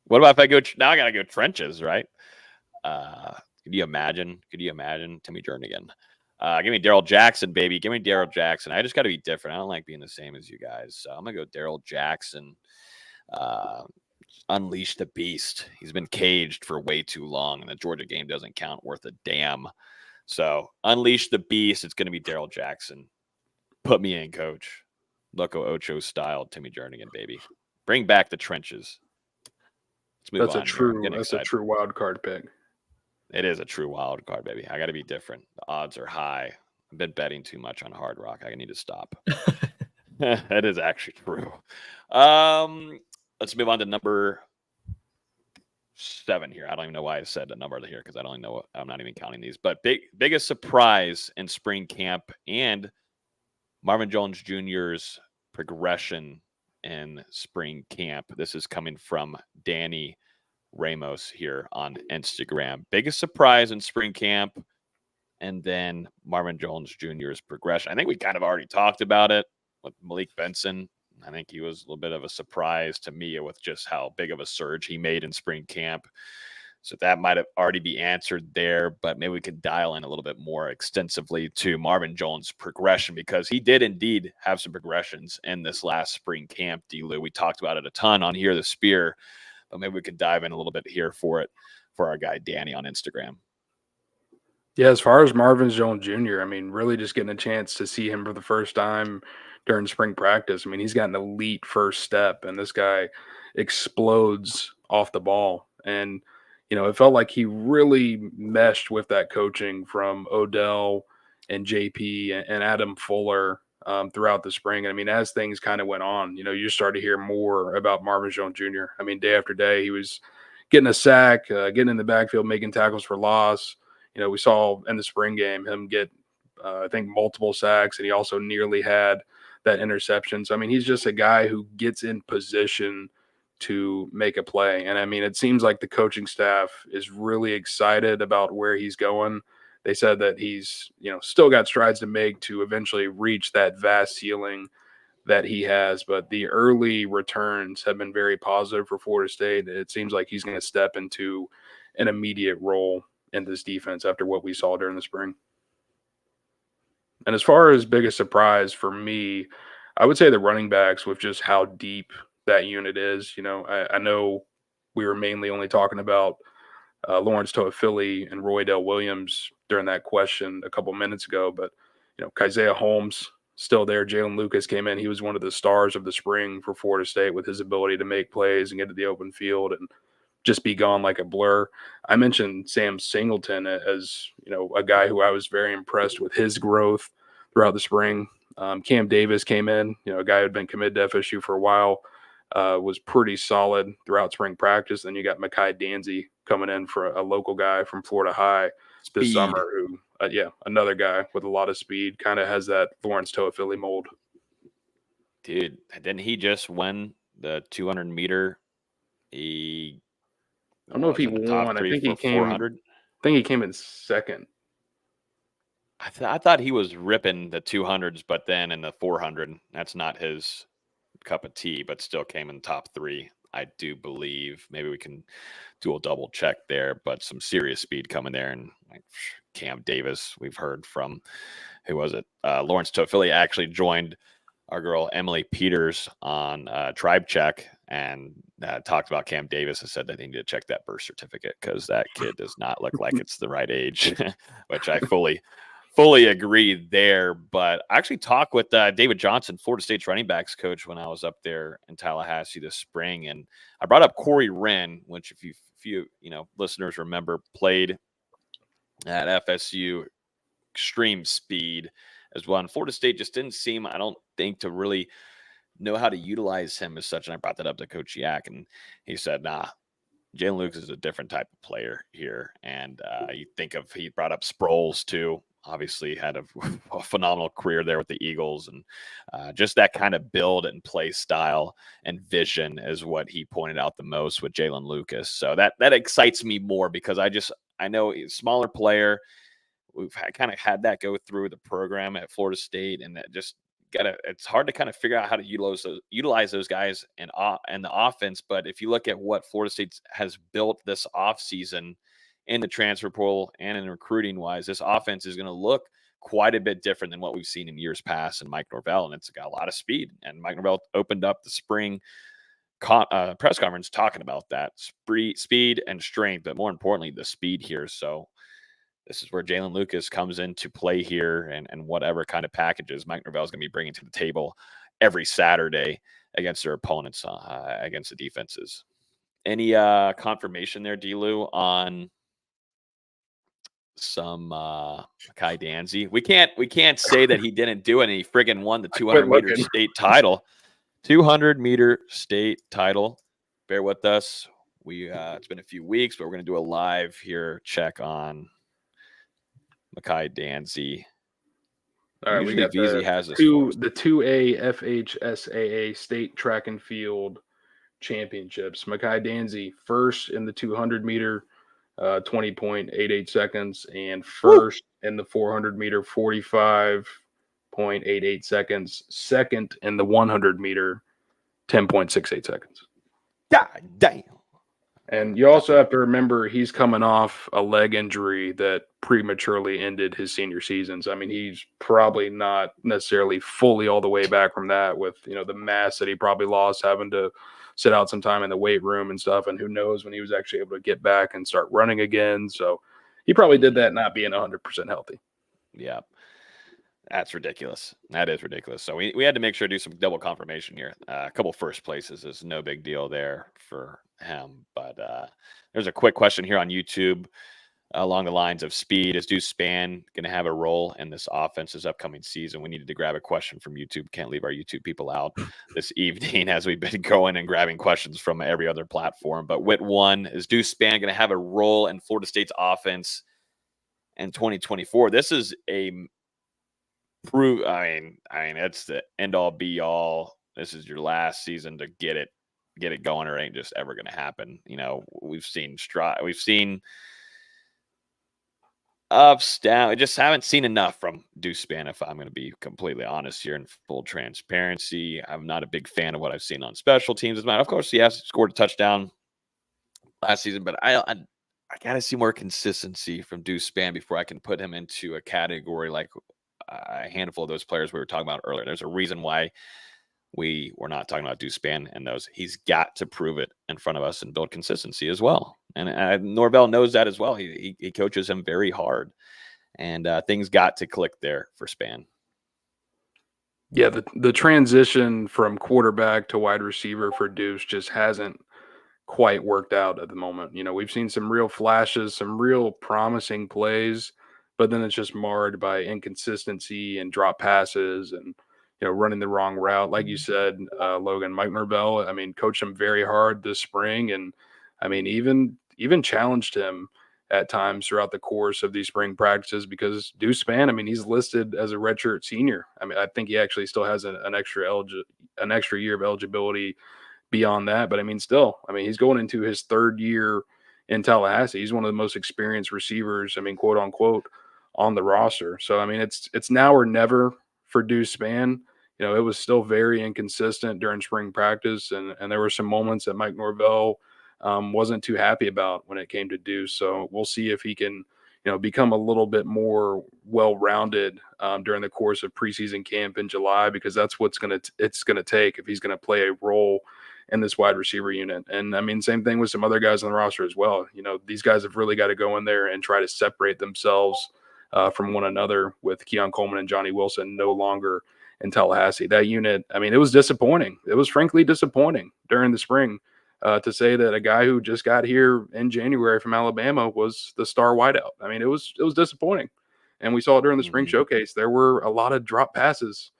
What about if I go now? I gotta go trenches, right? Could you imagine Timmy Jernigan? Give me Darrell Jackson, baby. Give me Darrell Jackson. I just got to be different. I don't like being the same as you guys. So I'm going to go Darrell Jackson. Unleash the beast. He's been caged for way too long, and the Georgia game doesn't count worth a damn. So unleash the beast. It's going to be Darrell Jackson. Put me in, coach. Loco Ocho style Timmy Jernigan, baby. Bring back the trenches. Let's move on. That's a true wild card pick. It is a true wild card, baby. I got to be different. The odds are high. I've been betting too much on Hard Rock. I need to stop. That is actually true. Let's move on to number 7 here. I don't even know why I said the number here because I don't even know. I'm not even counting these. But biggest surprise in spring camp and Marvin Jones Jr.'s progression in spring camp. This is coming from Danny Ramos here on Instagram. Biggest surprise in spring camp, and then Marvin Jones Jr.'s progression. I think we kind of already talked about it with Malik Benson. I think he was a little bit of a surprise to me with just how big of a surge he made in spring camp. So that might have already be answered there, but maybe we could dial in a little bit more extensively to Marvin Jones' progression because he did indeed have some progressions in this last spring camp, D-Lou. We talked about it a ton on Here the Spear. But maybe we could dive in a little bit here for our guy Danny on Instagram. Yeah, as far as Marvin Jones Jr., I mean, really just getting a chance to see him for the first time during spring practice. I mean, he's got an elite first step, and this guy explodes off the ball. And, it felt like he really meshed with that coaching from Odell and JP and Adam Fuller throughout the spring. I mean, as things kind of went on, you started to hear more about Marvin Jones Jr. I mean, day after day, he was getting a sack, getting in the backfield, making tackles for loss. We saw in the spring game him get, I think, multiple sacks, and he also nearly had that interception. So, I mean, he's just a guy who gets in position to make a play. And, I mean, it seems like the coaching staff is really excited about where he's going. They said that he's, still got strides to make to eventually reach that vast ceiling that he has. But the early returns have been very positive for Florida State. It seems like he's going to step into an immediate role in this defense after what we saw during the spring. And as far as biggest surprise for me, I would say the running backs with just how deep that unit is. I know we were mainly only talking about Lawrence Toafili and Roydell Williams during that question a couple minutes ago, but Keziah Holmes still there. Jalen Lucas came in. He was one of the stars of the spring for Florida State with his ability to make plays and get to the open field and just be gone like a blur. I mentioned Sam Singleton as a guy who I was very impressed with his growth throughout the spring. Cam Davis came in, a guy who had been committed to FSU for a while, was pretty solid throughout spring practice. Then you got Mekhi Danzy coming in for a local guy from Florida High this summer who, another guy with a lot of speed, kind of has that Lawrence Toafili mold. Dude, didn't he just win the 200 meter? I don't know if he won. I think he came 400. I think he came in second. I thought he was ripping the 200s, but then in the 400, that's not his cup of tea, but still came in top 3. I do believe. Maybe we can do a double check there, but some serious speed coming there. And like Cam Davis, we've heard from, who was it? Lawrence Toafili actually joined our girl Emily Peters on Tribe Check and talked about Cam Davis and said that they need to check that birth certificate because that kid does not look like it's the right age, which I fully agree there. But I actually talked with David Johnson, Florida State's running backs coach, when I was up there in Tallahassee this spring, and I brought up Corey Wren, which if you listeners remember, played at FSU, extreme speed as well. And Florida State just didn't seem, I don't think, to really know how to utilize him as such. And I brought that up to Coach Yak, and he said, nah, Jalen Lucas is a different type of player here. And he brought up Sproles too. Obviously had a phenomenal career there with the Eagles, and just that kind of build and play style and vision is what he pointed out the most with Jalen Lucas. So that excites me more because I know he's a smaller player. We've kind of had that go through the program at Florida State, and that just it's hard to kind of figure out how to utilize those guys and the offense. But if you look at what Florida State has built this offseason in the transfer portal and in recruiting wise, this offense is going to look quite a bit different than what we've seen in years past in Mike Norvell, and it's got a lot of speed. And Mike Norvell opened up the spring press conference talking about that speed and strength, but more importantly, the speed here. So this is where Jalen Lucas comes into play here, and whatever kind of packages Mike Norvell is going to be bringing to the table every Saturday against their opponents, against the defenses. Any confirmation there, D-Lou, on some Makai Danzy? We can't say that he didn't do it, and he friggin' won the 200-meter state title. 200-meter state title. Bear with us. It's been a few weeks, but we're going to do a live here check on Makai Danzy. All right, we got the 2A FHSAA State Track and Field Championships. Makai Danzy first in the 200-meter, 20.88 seconds, and first in the 400-meter, 45.88 seconds. Second in the 100-meter, 10.68 seconds. God damn. And you also have to remember he's coming off a leg injury that prematurely ended his senior season. So, I mean, he's probably not necessarily fully all the way back from that with, the mass that he probably lost having to sit out some time in the weight room and stuff. And who knows when he was actually able to get back and start running again. So he probably did that not being 100% healthy. Yeah. That's ridiculous. That is ridiculous. So we had to make sure to do some double confirmation here. A couple first places is no big deal there for him. But there's a quick question here on YouTube along the lines of speed. Is Deuce Spann going to have a role in this offense this upcoming season? We needed to grab a question from YouTube. Can't leave our YouTube people out this evening as we've been going and grabbing questions from every other platform. But Wit 1, is Deuce Spann going to have a role in Florida State's offense in 2024? This is a prove. I mean, it's the end all be all. This is your last season to get it going, or it ain't just ever going to happen. We've seen ups, down. I just haven't seen enough from Deuce Spann, if I'm going to be completely honest here in full transparency. I'm not a big fan of what I've seen on special teams. Of course, he has scored a touchdown last season, but I got to see more consistency from Deuce Spann before I can put him into a category like a handful of those players we were talking about earlier. There's a reason why we were not talking about Deuce Spann and those. He's got to prove it in front of us and build consistency as well. And Norvell knows that as well. He coaches him very hard, and things got to click there for Spann. Yeah, the transition from quarterback to wide receiver for Deuce just hasn't quite worked out at the moment. We've seen some real flashes, some real promising plays, but then it's just marred by inconsistency and drop passes and, running the wrong route. Like you said, Logan, Mike Norvell, coached him very hard this spring. And even challenged him at times throughout the course of these spring practices, because Deuce Spann, I mean, he's listed as a redshirt senior. I mean, I think he actually still has an extra year of eligibility beyond that. But I mean, still, I mean, he's going into his third year in Tallahassee. He's one of the most experienced receivers, I mean, quote unquote, on the roster. So, I mean, it's now or never for Deuce Spann. You know, it was still very inconsistent during spring practice, and there were some moments that Mike Norvell wasn't too happy about when it came to Deuce. So we'll see if he can, you know, become a little bit more well-rounded during the course of preseason camp in July, because that's what's it's gonna take if he's gonna play a role in this wide receiver unit. And I mean, same thing with some other guys on the roster as well. You know, these guys have really got to go in there and try to separate themselves from one another, with Keon Coleman and Johnny Wilson no longer in Tallahassee. That unit, I mean, it was disappointing. It was frankly disappointing during the spring to say that a guy who just got here in January from Alabama was the star wideout. I mean, it was disappointing. And we saw it during the spring showcase. There were a lot of drop passes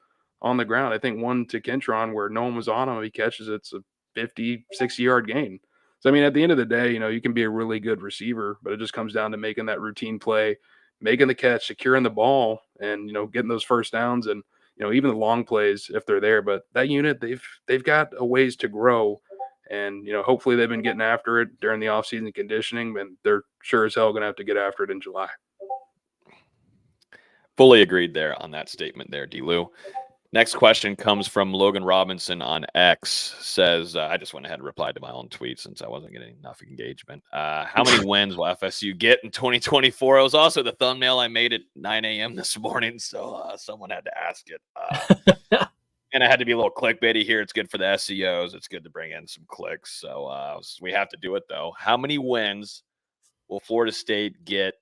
on the ground. I think one to Kentron where no one was on him. He catches it's a 50, 60-yard gain. So, I mean, at the end of the day, you know, you can be a really good receiver, but it just comes down to making that routine play, making the catch, securing the ball, and, you know, getting those first downs, and, you know, even the long plays if they're there. But that unit, they've got a ways to grow. And, you know, hopefully they've been getting after it during the offseason conditioning, and they're sure as hell going to have to get after it in July. Fully agreed there on that statement there, D-Lou. Next question comes from Logan Robinson on X. Says, I just went ahead and replied to my own tweet since I wasn't getting enough engagement. How many wins will FSU get in 2024? It was also the thumbnail I made at 9 a.m. this morning, so someone had to ask it. And I had to be a little clickbaity here. It's good for the SEOs. It's good to bring in some clicks. So we have to do it, though. How many wins will Florida State get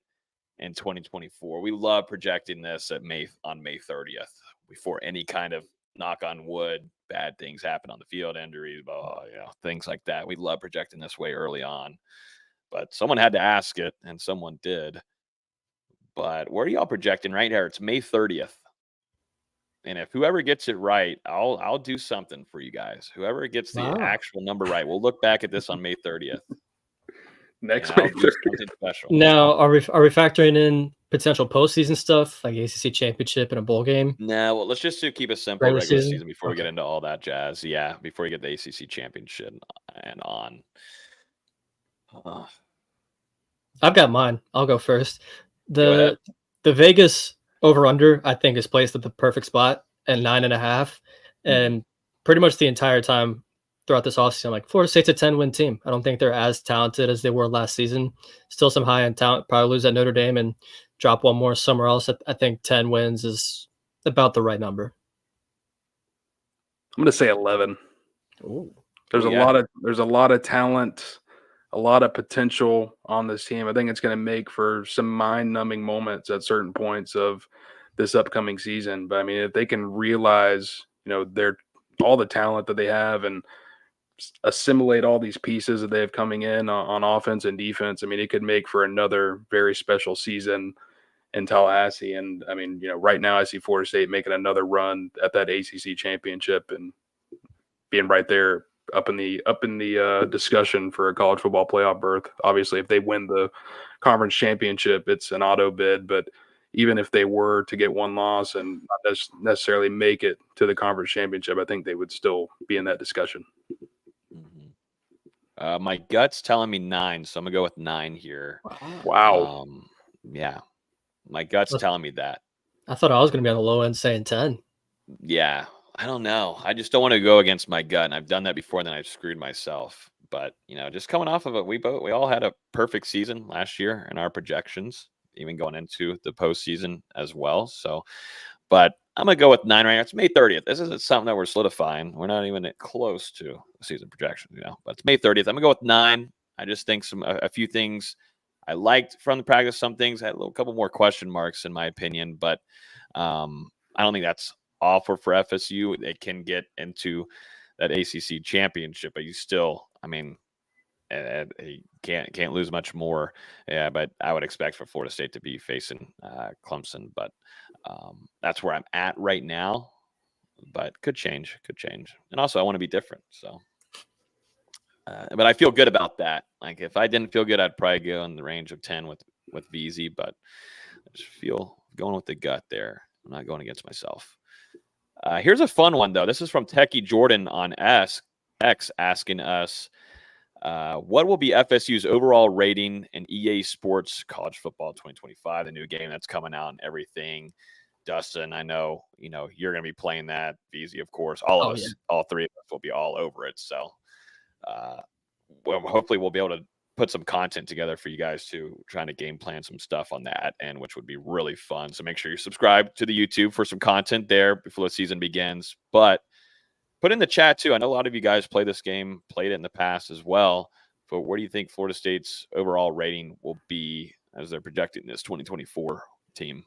in 2024? We love projecting this on May 30th before any kind of, knock on wood, bad things happen on the field, injuries, things like that. We love projecting this way early on. But someone had to ask it, and someone did. But where are y'all projecting right here? It's May 30th. And if whoever gets it right, I'll do something for you guys. Whoever gets the actual number right, we'll look back at this on May 30th. Next May 30th. Special. Now, are we factoring in potential postseason stuff like ACC championship and a bowl game? No, well, let's just keep it simple regular season before we get into all that jazz. Yeah, before you get the ACC championship and on. I've got mine. I'll go first. The Vegas over-under, I think, is placed at the perfect spot at 9.5. And pretty much the entire time throughout this offseason, I'm like, Florida State's a 10-win team. I don't think they're as talented as they were last season. Still some high-end talent. Probably lose at Notre Dame and drop one more somewhere else. I think 10 wins is about the right number. I'm going to say 11. Ooh. There's a lot of talent, a lot of potential on this team. I think it's going to make for some mind-numbing moments at certain points of this upcoming season. But I mean, if they can realize, you know, all the talent that they have and assimilate all these pieces that they have coming in on offense and defense, I mean, it could make for another very special season in Tallahassee. And I mean, you know, right now I see Florida State making another run at that ACC championship and being right there up in the discussion for a college football playoff berth. Obviously, if they win the conference championship, it's an auto bid. But even if they were to get one loss and not necessarily make it to the conference championship, I think they would still be in that discussion. My gut's telling me 9, so I'm gonna go with 9 here. Wow. Yeah, my gut's telling me that. I thought I was gonna be on the low end saying 10. Yeah, I don't know. I just don't want to go against my gut, and I've done that before, and then I've screwed myself. But you know, just coming off of it, we all had a perfect season last year in our projections, even going into the postseason as well. So, but I'm gonna go with 9 right now. It's May 30th. This isn't something that we're solidifying. We're not even close to the season projections, you know. But it's May 30th. I'm gonna go with 9. I just think a few things I liked from the practice. Some things had a couple more question marks in my opinion, but I don't think that's awful for FSU. They can get into that ACC championship, but you still, I mean, he can't lose much more. Yeah, but I would expect for Florida State to be facing Clemson, but that's where I'm at right now. But could change. And also, I want to be different. So But I feel good about that. Like if I didn't feel good, I'd probably go in the range of 10 with VZ, but I just feel going with the gut there. I'm not going against myself. Here's a fun one, though. This is from Techie Jordan on X asking us, what will be FSU's overall rating in EA Sports College Football 2025, the new game that's coming out and everything? Dustin, I know, you're going to be playing that. VZ, of course. All of us, all three of us will be all over it. So hopefully we'll be able to put some content together for you guys too, trying to game plan some stuff on that, and which would be really fun. So make sure you subscribe to the YouTube for some content there before the season begins. But put in the chat too. I know a lot of you guys play this game, played it in the past as well. But where do you think Florida State's overall rating will be as they're projecting this 2024 team?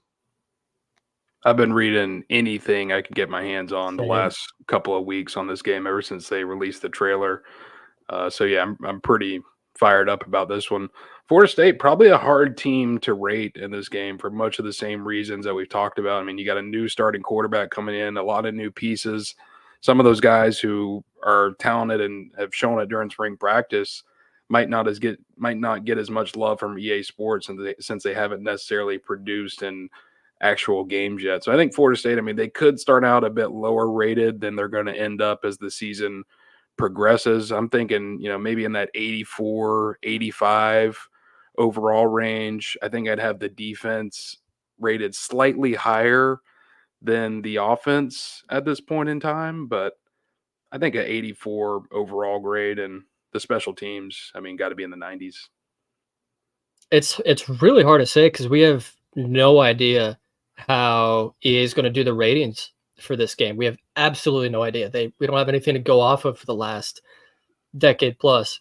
I've been reading anything I could get my hands on the last couple of weeks on this game ever since they released the trailer. So yeah, I'm pretty fired up about this one. Florida State, probably a hard team to rate in this game for much of the same reasons that we've talked about. I mean, you got a new starting quarterback coming in, a lot of new pieces. Some of those guys who are talented and have shown it during spring practice might not get as much love from EA Sports since they haven't necessarily produced in actual games yet. So I think Florida State, I mean, they could start out a bit lower rated than they're going to end up as the season progresses. I'm thinking, maybe in that 84, 85 overall range. I think I'd have the defense rated slightly higher than the offense at this point in time, but I think an 84 overall grade, and the special teams, I mean, got to be in the 90s. It's really hard to say because we have no idea how EA is going to do the ratings for this game. We have absolutely no idea. We don't have anything to go off of for the last decade plus.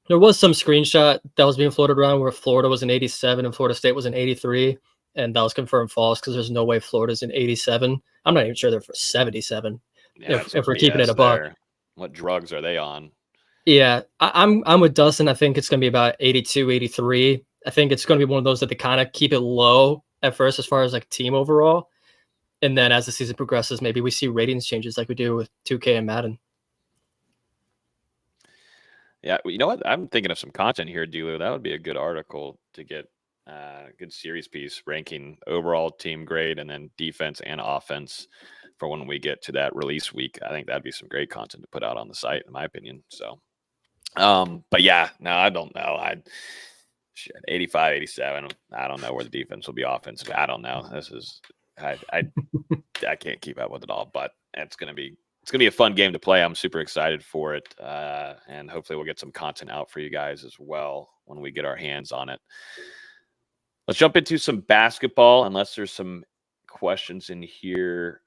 There was some screenshot that was being floated around where Florida was an 87 and Florida State was an 83, and that was confirmed false because there's no way Florida's an 87. I'm not even sure they're for 77. Yeah, if we're keeping it a buck. What drugs are they on? Yeah, I'm with Dustin. I think it's going to be about 82, 83. I think it's going to be one of those that they kind of keep it low at first as far as like team overall. And then as the season progresses, maybe we see ratings changes like we do with 2K and Madden. Yeah, well, you know what? I'm thinking of some content here, Dulu. That would be a good article to get, a good series piece ranking overall team grade and then defense and offense for when we get to that release week. I think that'd be some great content to put out on the site, in my opinion. So, but yeah, no, I don't know. 85, 87. I don't know where the defense will be offensive. I don't know. This is I can't keep up with it all, but it's gonna be a fun game to play. I'm super excited for it, and hopefully we'll get some content out for you guys as well when we get our hands on it. Let's jump into some basketball, unless there's some questions in here.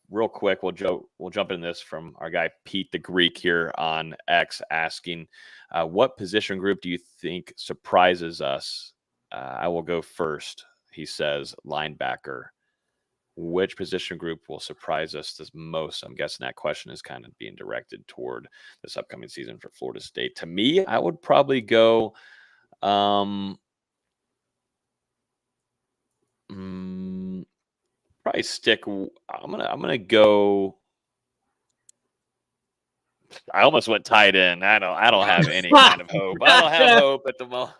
Real quick, we'll jump in this from our guy Pete the Greek here on X asking, what position group do you think surprises us? I will go first. He says linebacker. Which position group will surprise us the most? I'm guessing that question is kind of being directed toward this upcoming season for Florida State. To me, I would probably go probably stick. I'm gonna go. I almost went tight end. I don't have any kind of hope. I don't have hope at the moment.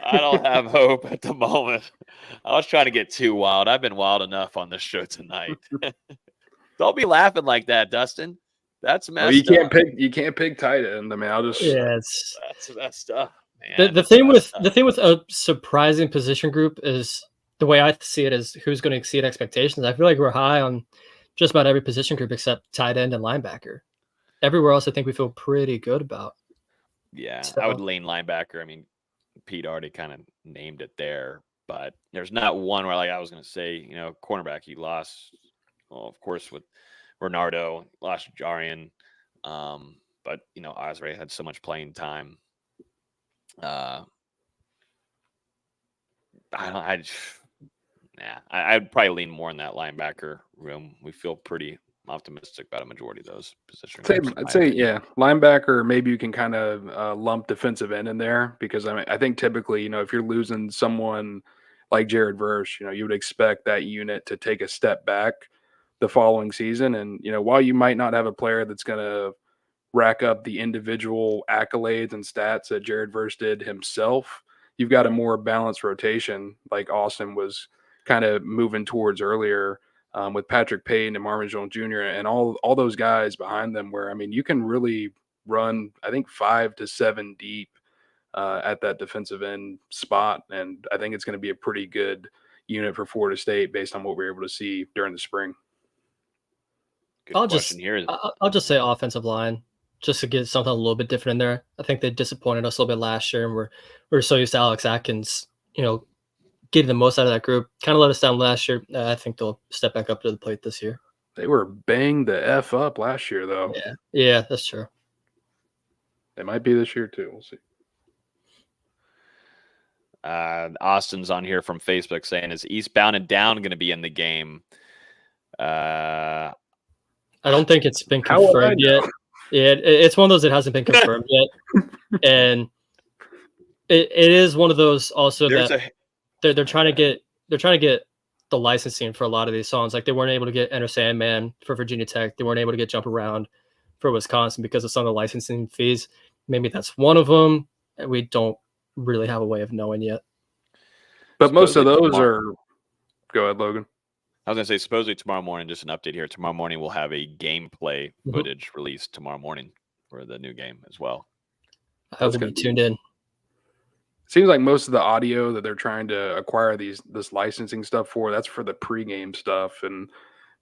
I don't have hope at the moment. I was trying to get too wild. I've been wild enough on this show tonight. Don't be laughing like that, Dustin. That's messed up. You can't pick tight end. I mean, that's messed up. Man, the thing with a surprising position group is the way I see it is who's going to exceed expectations. I feel like we're high on just about every position group except tight end and linebacker. Everywhere else, I think we feel pretty good about. Yeah, so I would lean linebacker. I mean, Pete already kind of named it there, but there's not one where, like I was going to say, cornerback, he lost, well, of course, with Renardo, lost Jarian, but, Osprey had so much playing time. I'd probably lean more in that linebacker room. We feel pretty optimistic about a majority of those positions. I'd say, yeah, linebacker. Maybe you can kind of lump defensive end in there because I think typically, if you're losing someone like Jared Verse, you would expect that unit to take a step back the following season. And while you might not have a player that's going to rack up the individual accolades and stats that Jared Verse did himself. You've got a more balanced rotation like Austin was kind of moving towards earlier with Patrick Payton and Marvin Jones Jr. and all those guys behind them where, I mean, you can really run, I think, 5 to 7 deep at that defensive end spot. And I think it's going to be a pretty good unit for Florida State based on what we were able to see during the spring. I'll just say offensive line, just to get something a little bit different in there. I think they disappointed us a little bit last year, and we're so used to Alex Atkins, getting the most out of that group. Kind of let us down last year. I think they'll step back up to the plate this year. They were banged the F up last year, though. Yeah, that's true. They might be this year, too. We'll see. Austin's on here from Facebook saying, is Eastbound and Down going to be in the game? I don't think it's been confirmed yet. Yeah, it's one of those that hasn't been confirmed yet. And it is one of those also they're trying to get the licensing for a lot of these songs. Like they weren't able to get Enter Sandman for Virginia Tech. They weren't able to get Jump Around for Wisconsin because of some of the licensing fees. Maybe that's one of them. We don't really have a way of knowing yet. But most of those are – go ahead, Logan. I was going to say, supposedly tomorrow morning, just an update here. Tomorrow morning, we'll have a gameplay footage released tomorrow morning for the new game as well. I hope to be tuned in. Seems like most of the audio that they're trying to acquire this licensing stuff for, that's for the pregame stuff. And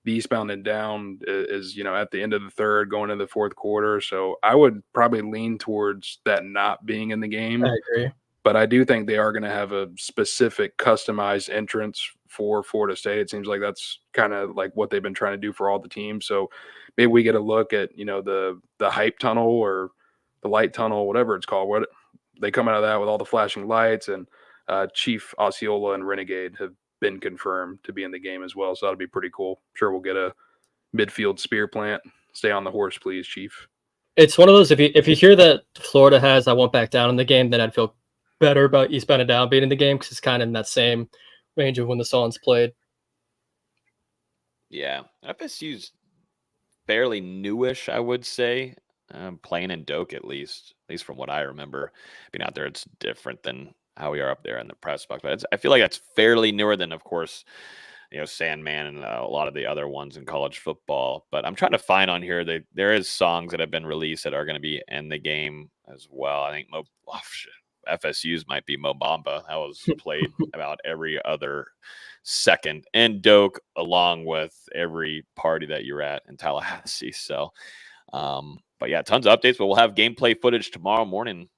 the Eastbound and Down is, at the end of the third, going into the fourth quarter. So I would probably lean towards that not being in the game. I agree. But I do think they are going to have a specific customized entrance for Florida State. It seems like that's kind of like what they've been trying to do for all the teams. So maybe we get a look at, the hype tunnel or the light tunnel, whatever it's called. What they come out of that with all the flashing lights, and Chief Osceola and Renegade have been confirmed to be in the game as well. So that'll be pretty cool. I'm sure we'll get a midfield spear plant. Stay on the horse, please, Chief. It's one of those, if you hear that Florida has I won't back down in the game, then I'd feel better about Eastbound and Down being in the game because it's kind of in that same range of when the song's played. Yeah, FSU's fairly newish, I would say, playing in Doak at least from what I remember. Being out there, it's different than how we are up there in the press box. But I feel like that's fairly newer than, of course, Sandman and a lot of the other ones in college football. But I'm trying to find on here there is songs that have been released that are going to be in the game as well. I think FSU's might be Mo Bamba. That was played about every other second in Doak, along with every party that you're at in Tallahassee. So, but yeah, tons of updates. But we'll have gameplay footage tomorrow morning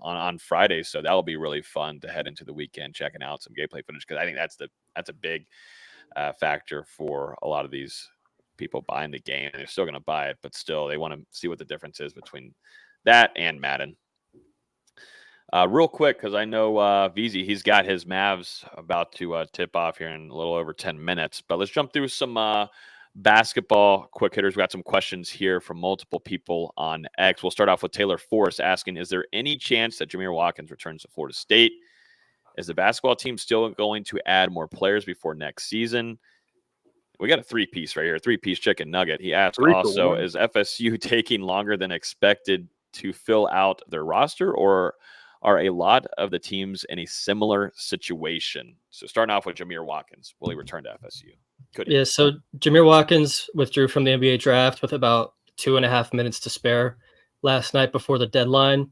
on Friday. So that will be really fun to head into the weekend checking out some gameplay footage, because I think that's a big factor for a lot of these people buying the game. And they're still going to buy it, but still they want to see what the difference is between that and Madden. Real quick, because I know VZ, he's got his Mavs about to tip off here in a little over 10 minutes. But let's jump through some basketball quick hitters. We got some questions here from multiple people on X. We'll start off with Taylor Forrest asking, is there any chance that Jamir Watkins returns to Florida State? Is the basketball team still going to add more players before next season? We got a three-piece right here, a three-piece chicken nugget. He asked also, is FSU taking longer than expected to fill out their roster, or are a lot of the teams in a similar situation? So starting off with Jamir Watkins, will he return to FSU? Could he? Yeah, so Jamir Watkins withdrew from the NBA draft with about 2.5 minutes to spare last night before the deadline.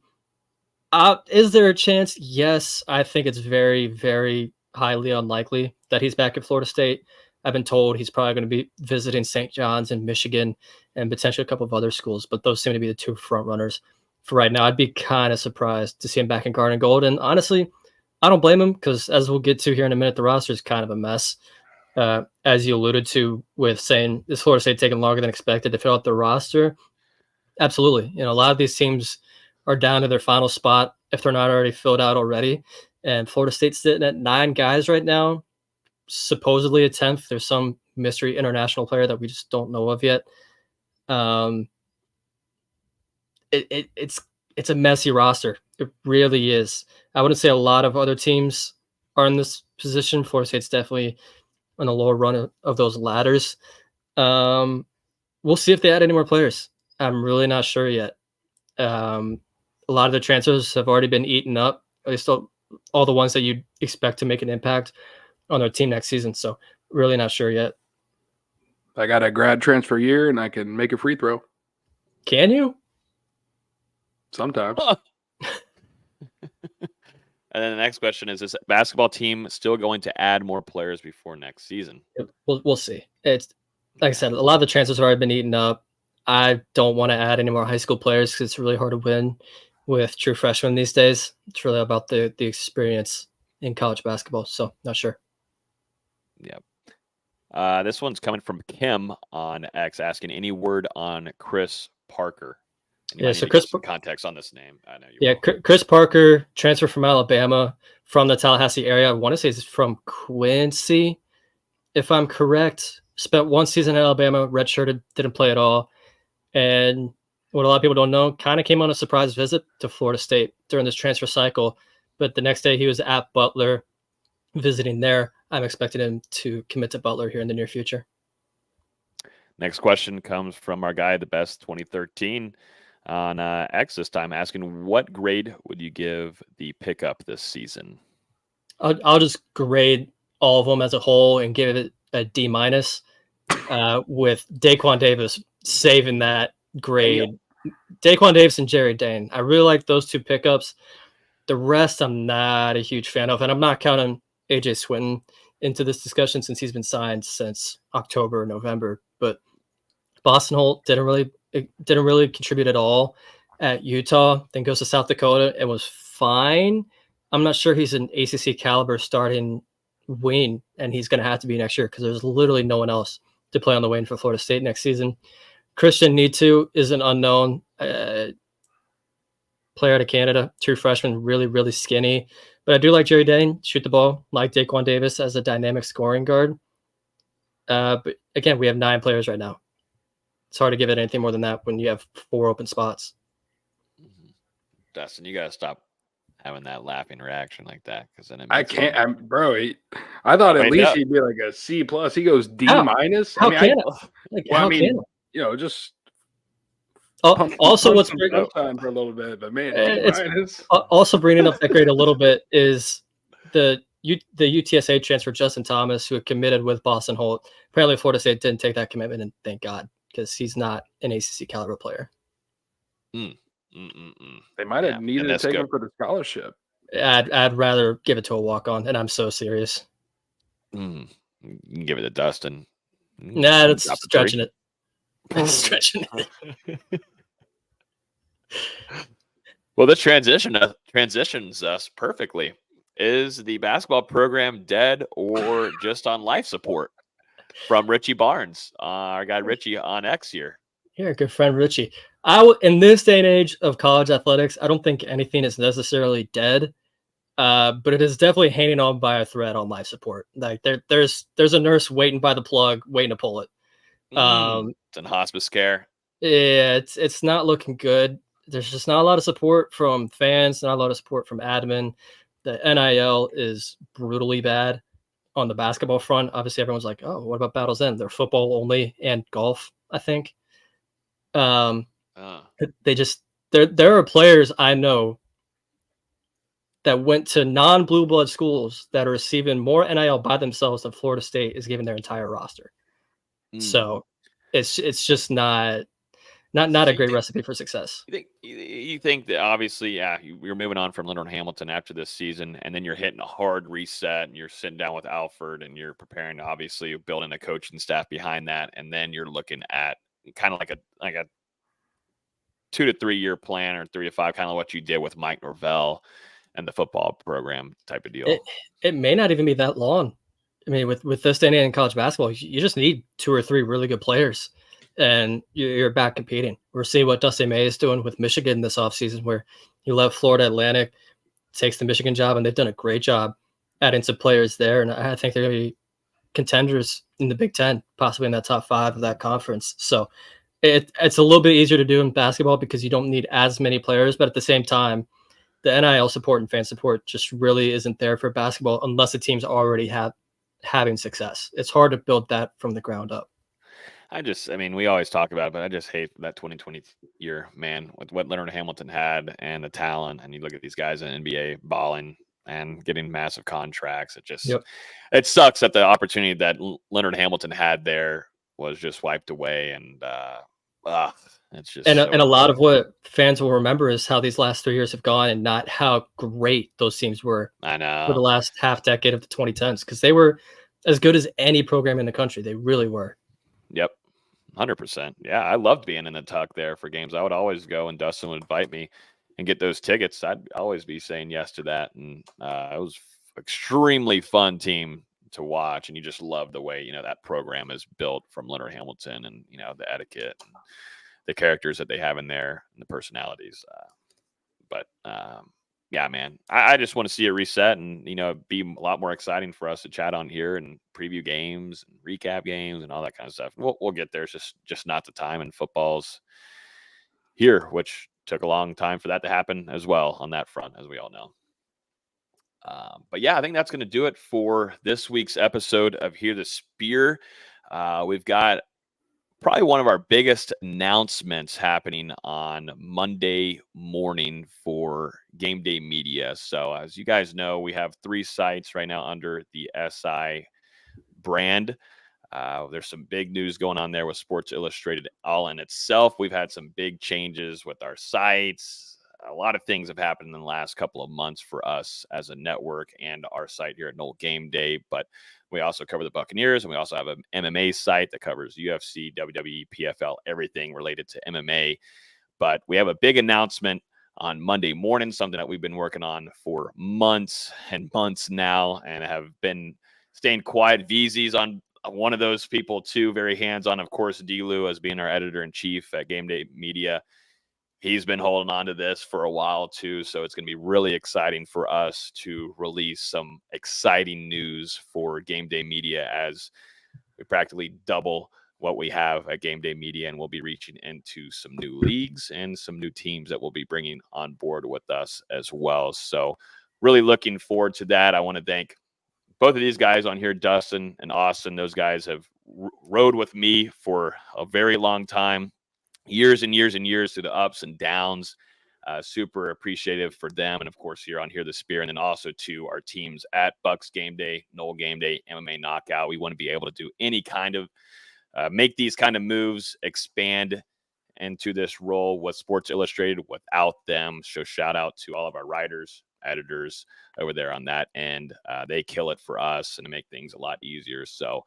Is there a chance? Yes, I think it's very, very highly unlikely that he's back at Florida State. I've been told he's probably going to be visiting St. John's in Michigan and potentially a couple of other schools, but those seem to be the two front runners for right now. I'd be kind of surprised to see him back in Garden and Gold. And honestly, I don't blame him, because as we'll get to here in a minute, the roster is kind of a mess. As you alluded to with saying, is Florida State taking longer than expected to fill out the roster? Absolutely. A lot of these teams are down to their final spot if they're not already filled out already. And Florida State's sitting at 9 guys right now, supposedly a 10th. There's some mystery international player that we just don't know of yet. It's a messy roster. It really is. I wouldn't say a lot of other teams are in this position. Florida State's definitely on the lower run of those ladders. We'll see if they add any more players. I'm really not sure yet. A lot of the transfers have already been eaten up, at least all the ones that you'd expect to make an impact on their team next season. So really not sure yet. I got a grad transfer year and I can make a free throw. Can you? Sometimes. And then the next question is this basketball team still going to add more players before next season? We'll see. It's like I said, a lot of the transfers have already been eaten up. I don't want to add any more high school players because it's really hard to win with true freshmen these days. It's really about the experience in college basketball. So not sure. Yep. This one's coming from Kim on X asking any word on Chris Parker. Yeah, so Chris, some context on this name. I know you. Yeah, Chris Parker, transfer from Alabama, from the Tallahassee area. I want to say he's from Quincy, if I'm correct. Spent one season in Alabama, redshirted, didn't play at all. And what a lot of people don't know, kind of came on a surprise visit to Florida State during this transfer cycle. But the next day he was at Butler visiting there. I'm expecting him to commit to Butler here in the near future. Next question comes from our guy, the best 2013 on X this time, asking what grade would you give the pickup this season? I'll just grade all of them as a whole and give it a D-, with Daquan Davis saving that grade. Daquan Davis and Jerry Dane. I really like those two pickups. The rest I'm not a huge fan of, and I'm not counting AJ Swinton into this discussion since he's been signed since October or November. But Boston Holt didn't really contribute at all at Utah, then goes to South Dakota and was fine. I'm not sure he's an ACC caliber starting wing, and he's going to have to be next year because there's literally no one else to play on the wing for Florida State next season. Christian Nitu is an unknown player out of Canada, true freshman, really, really skinny. But I do like Jerry Dane, shoot the ball, like Daquan Davis as a dynamic scoring guard. But again, we have 9 players right now. It's hard to give it anything more than that when you have 4 open spots. Dustin, you got to stop having that laughing reaction like that because then I can't. I thought at least he'd be like a C+. He goes D-. How can it? Just also what's bringing time for a little bit, but man, it's also bringing up that grade a little bit is the UTSA transfer Justin Thomas, who had committed with Boston Holt. Apparently, Florida State didn't take that commitment, and thank God, because he's not an ACC caliber player. They might have needed to take him for the scholarship. I'd rather give it to a walk-on, and I'm so serious. You can give it to Dustin. Nah, that's stretching it. That's stretching it. Well, this transitions us perfectly. Is the basketball program dead or just on life support? From Richie Barnes, our guy Richie on X here. You're a good friend, Richie. In this day and age of college athletics, I don't think anything is necessarily dead, but it is definitely hanging on by a thread on life support. Like there's a nurse waiting by the plug, waiting to pull it. It's in hospice care. Yeah, it's not looking good. There's just not a lot of support from fans, not a lot of support from admin. The NIL is brutally bad on the basketball front. Obviously, everyone's like, "Oh, what about Battle's End? They're football only and golf." I think. There are players I know that went to non-blue blood schools that are receiving more NIL by themselves than Florida State is giving their entire roster. So it's just not a great recipe for success. You think that obviously, you're moving on from Leonard Hamilton after this season, and then you're hitting a hard reset, and you're sitting down with Alford, and you're preparing, obviously, building a coaching staff behind that, and then you're looking at kind of like a 2 to 3 year plan, or 3 to 5, kind of what you did with Mike Norvell and the football program type of deal. It may not even be that long. I mean, with this day and age in college basketball, you just need 2 or 3 really good players, and you're back competing. We're seeing what Dustin May is doing with Michigan this offseason, where he left Florida Atlantic, takes the Michigan job, and they've done a great job adding some players there. And I think they're going to be contenders in the Big Ten, possibly in that top 5 of that conference. So it's a little bit easier to do in basketball because you don't need as many players, but at the same time, the NIL support and fan support just really isn't there for basketball unless the team's already having success. It's hard to build that from the ground up. I mean, we always talk about it, but I just hate that 2020 year, man, with what Leonard Hamilton had and the talent. And you look at these guys in NBA balling and getting massive contracts. It sucks that the opportunity that Leonard Hamilton had there was just wiped away. And it's just and a lot of what fans will remember is how these last 3 years have gone, and not how great those teams were. I know, for the last half decade of the 2010s, because they were as good as any program in the country. They really were. Yep. 100%. Yeah, I loved being in the tuck there for games. I would always go, and Dustin would invite me and get those tickets. I'd always be saying yes to that, and it was extremely fun team to watch. And you just love the way that program is built from Leonard Hamilton, and the etiquette, and the characters that they have in there, and the personalities. Yeah, man, I just want to see it reset and, be a lot more exciting for us to chat on here and preview games and recap games and all that kind of stuff. We'll get there. It's just not the time, and football's here, which took a long time for that to happen as well on that front, as we all know. But yeah, I think that's going to do it for this week's episode of Hear the Spear. We've got probably one of our biggest announcements happening on Monday morning for Game Day Media. So as you guys know, we have 3 sites right now under the SI brand. There's some big news going on there with Sports Illustrated all in itself. We've had some big changes with our sites. A lot of things have happened in the last couple of months for us as a network and our site here at NoleGameday. But we also cover the Buccaneers, and we also have an MMA site that covers UFC, WWE, PFL, everything related to MMA. But we have a big announcement on Monday morning, something that we've been working on for months and months now, and have been staying quiet. VZ's on one of those people too, very hands-on. Of course, D-Lou, as being our editor-in-chief at Game Day Media, he's been holding on to this for a while too, so it's going to be really exciting for us to release some exciting news for Game Day Media as we practically double what we have at Game Day Media, and we'll be reaching into some new leagues and some new teams that we'll be bringing on board with us as well. So really looking forward to that. I want to thank both of these guys on here, Dustin and Austin. Those guys have rode with me for a very long time. Years and years and years through the ups and downs. Super appreciative for them. And of course, here on Hear the Spear, and then also to our teams at Bucks Game Day, NoleGameday, MMA Knockout. We want to be able to do any kind of, make these kind of moves, expand into this role with Sports Illustrated without them. So shout out to all of our writers, editors over there on that end. They kill it for us and make things a lot easier. So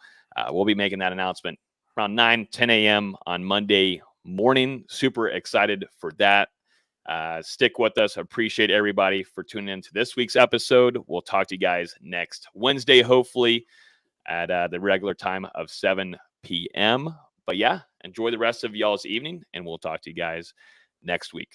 we'll be making that announcement around 9-10 a.m. on Monday morning. Super excited for that. Stick with us. Appreciate everybody for tuning in to this week's episode. We'll talk to you guys next Wednesday, hopefully at the regular time of 7 p.m. But yeah, enjoy the rest of y'all's evening, and we'll talk to you guys next week.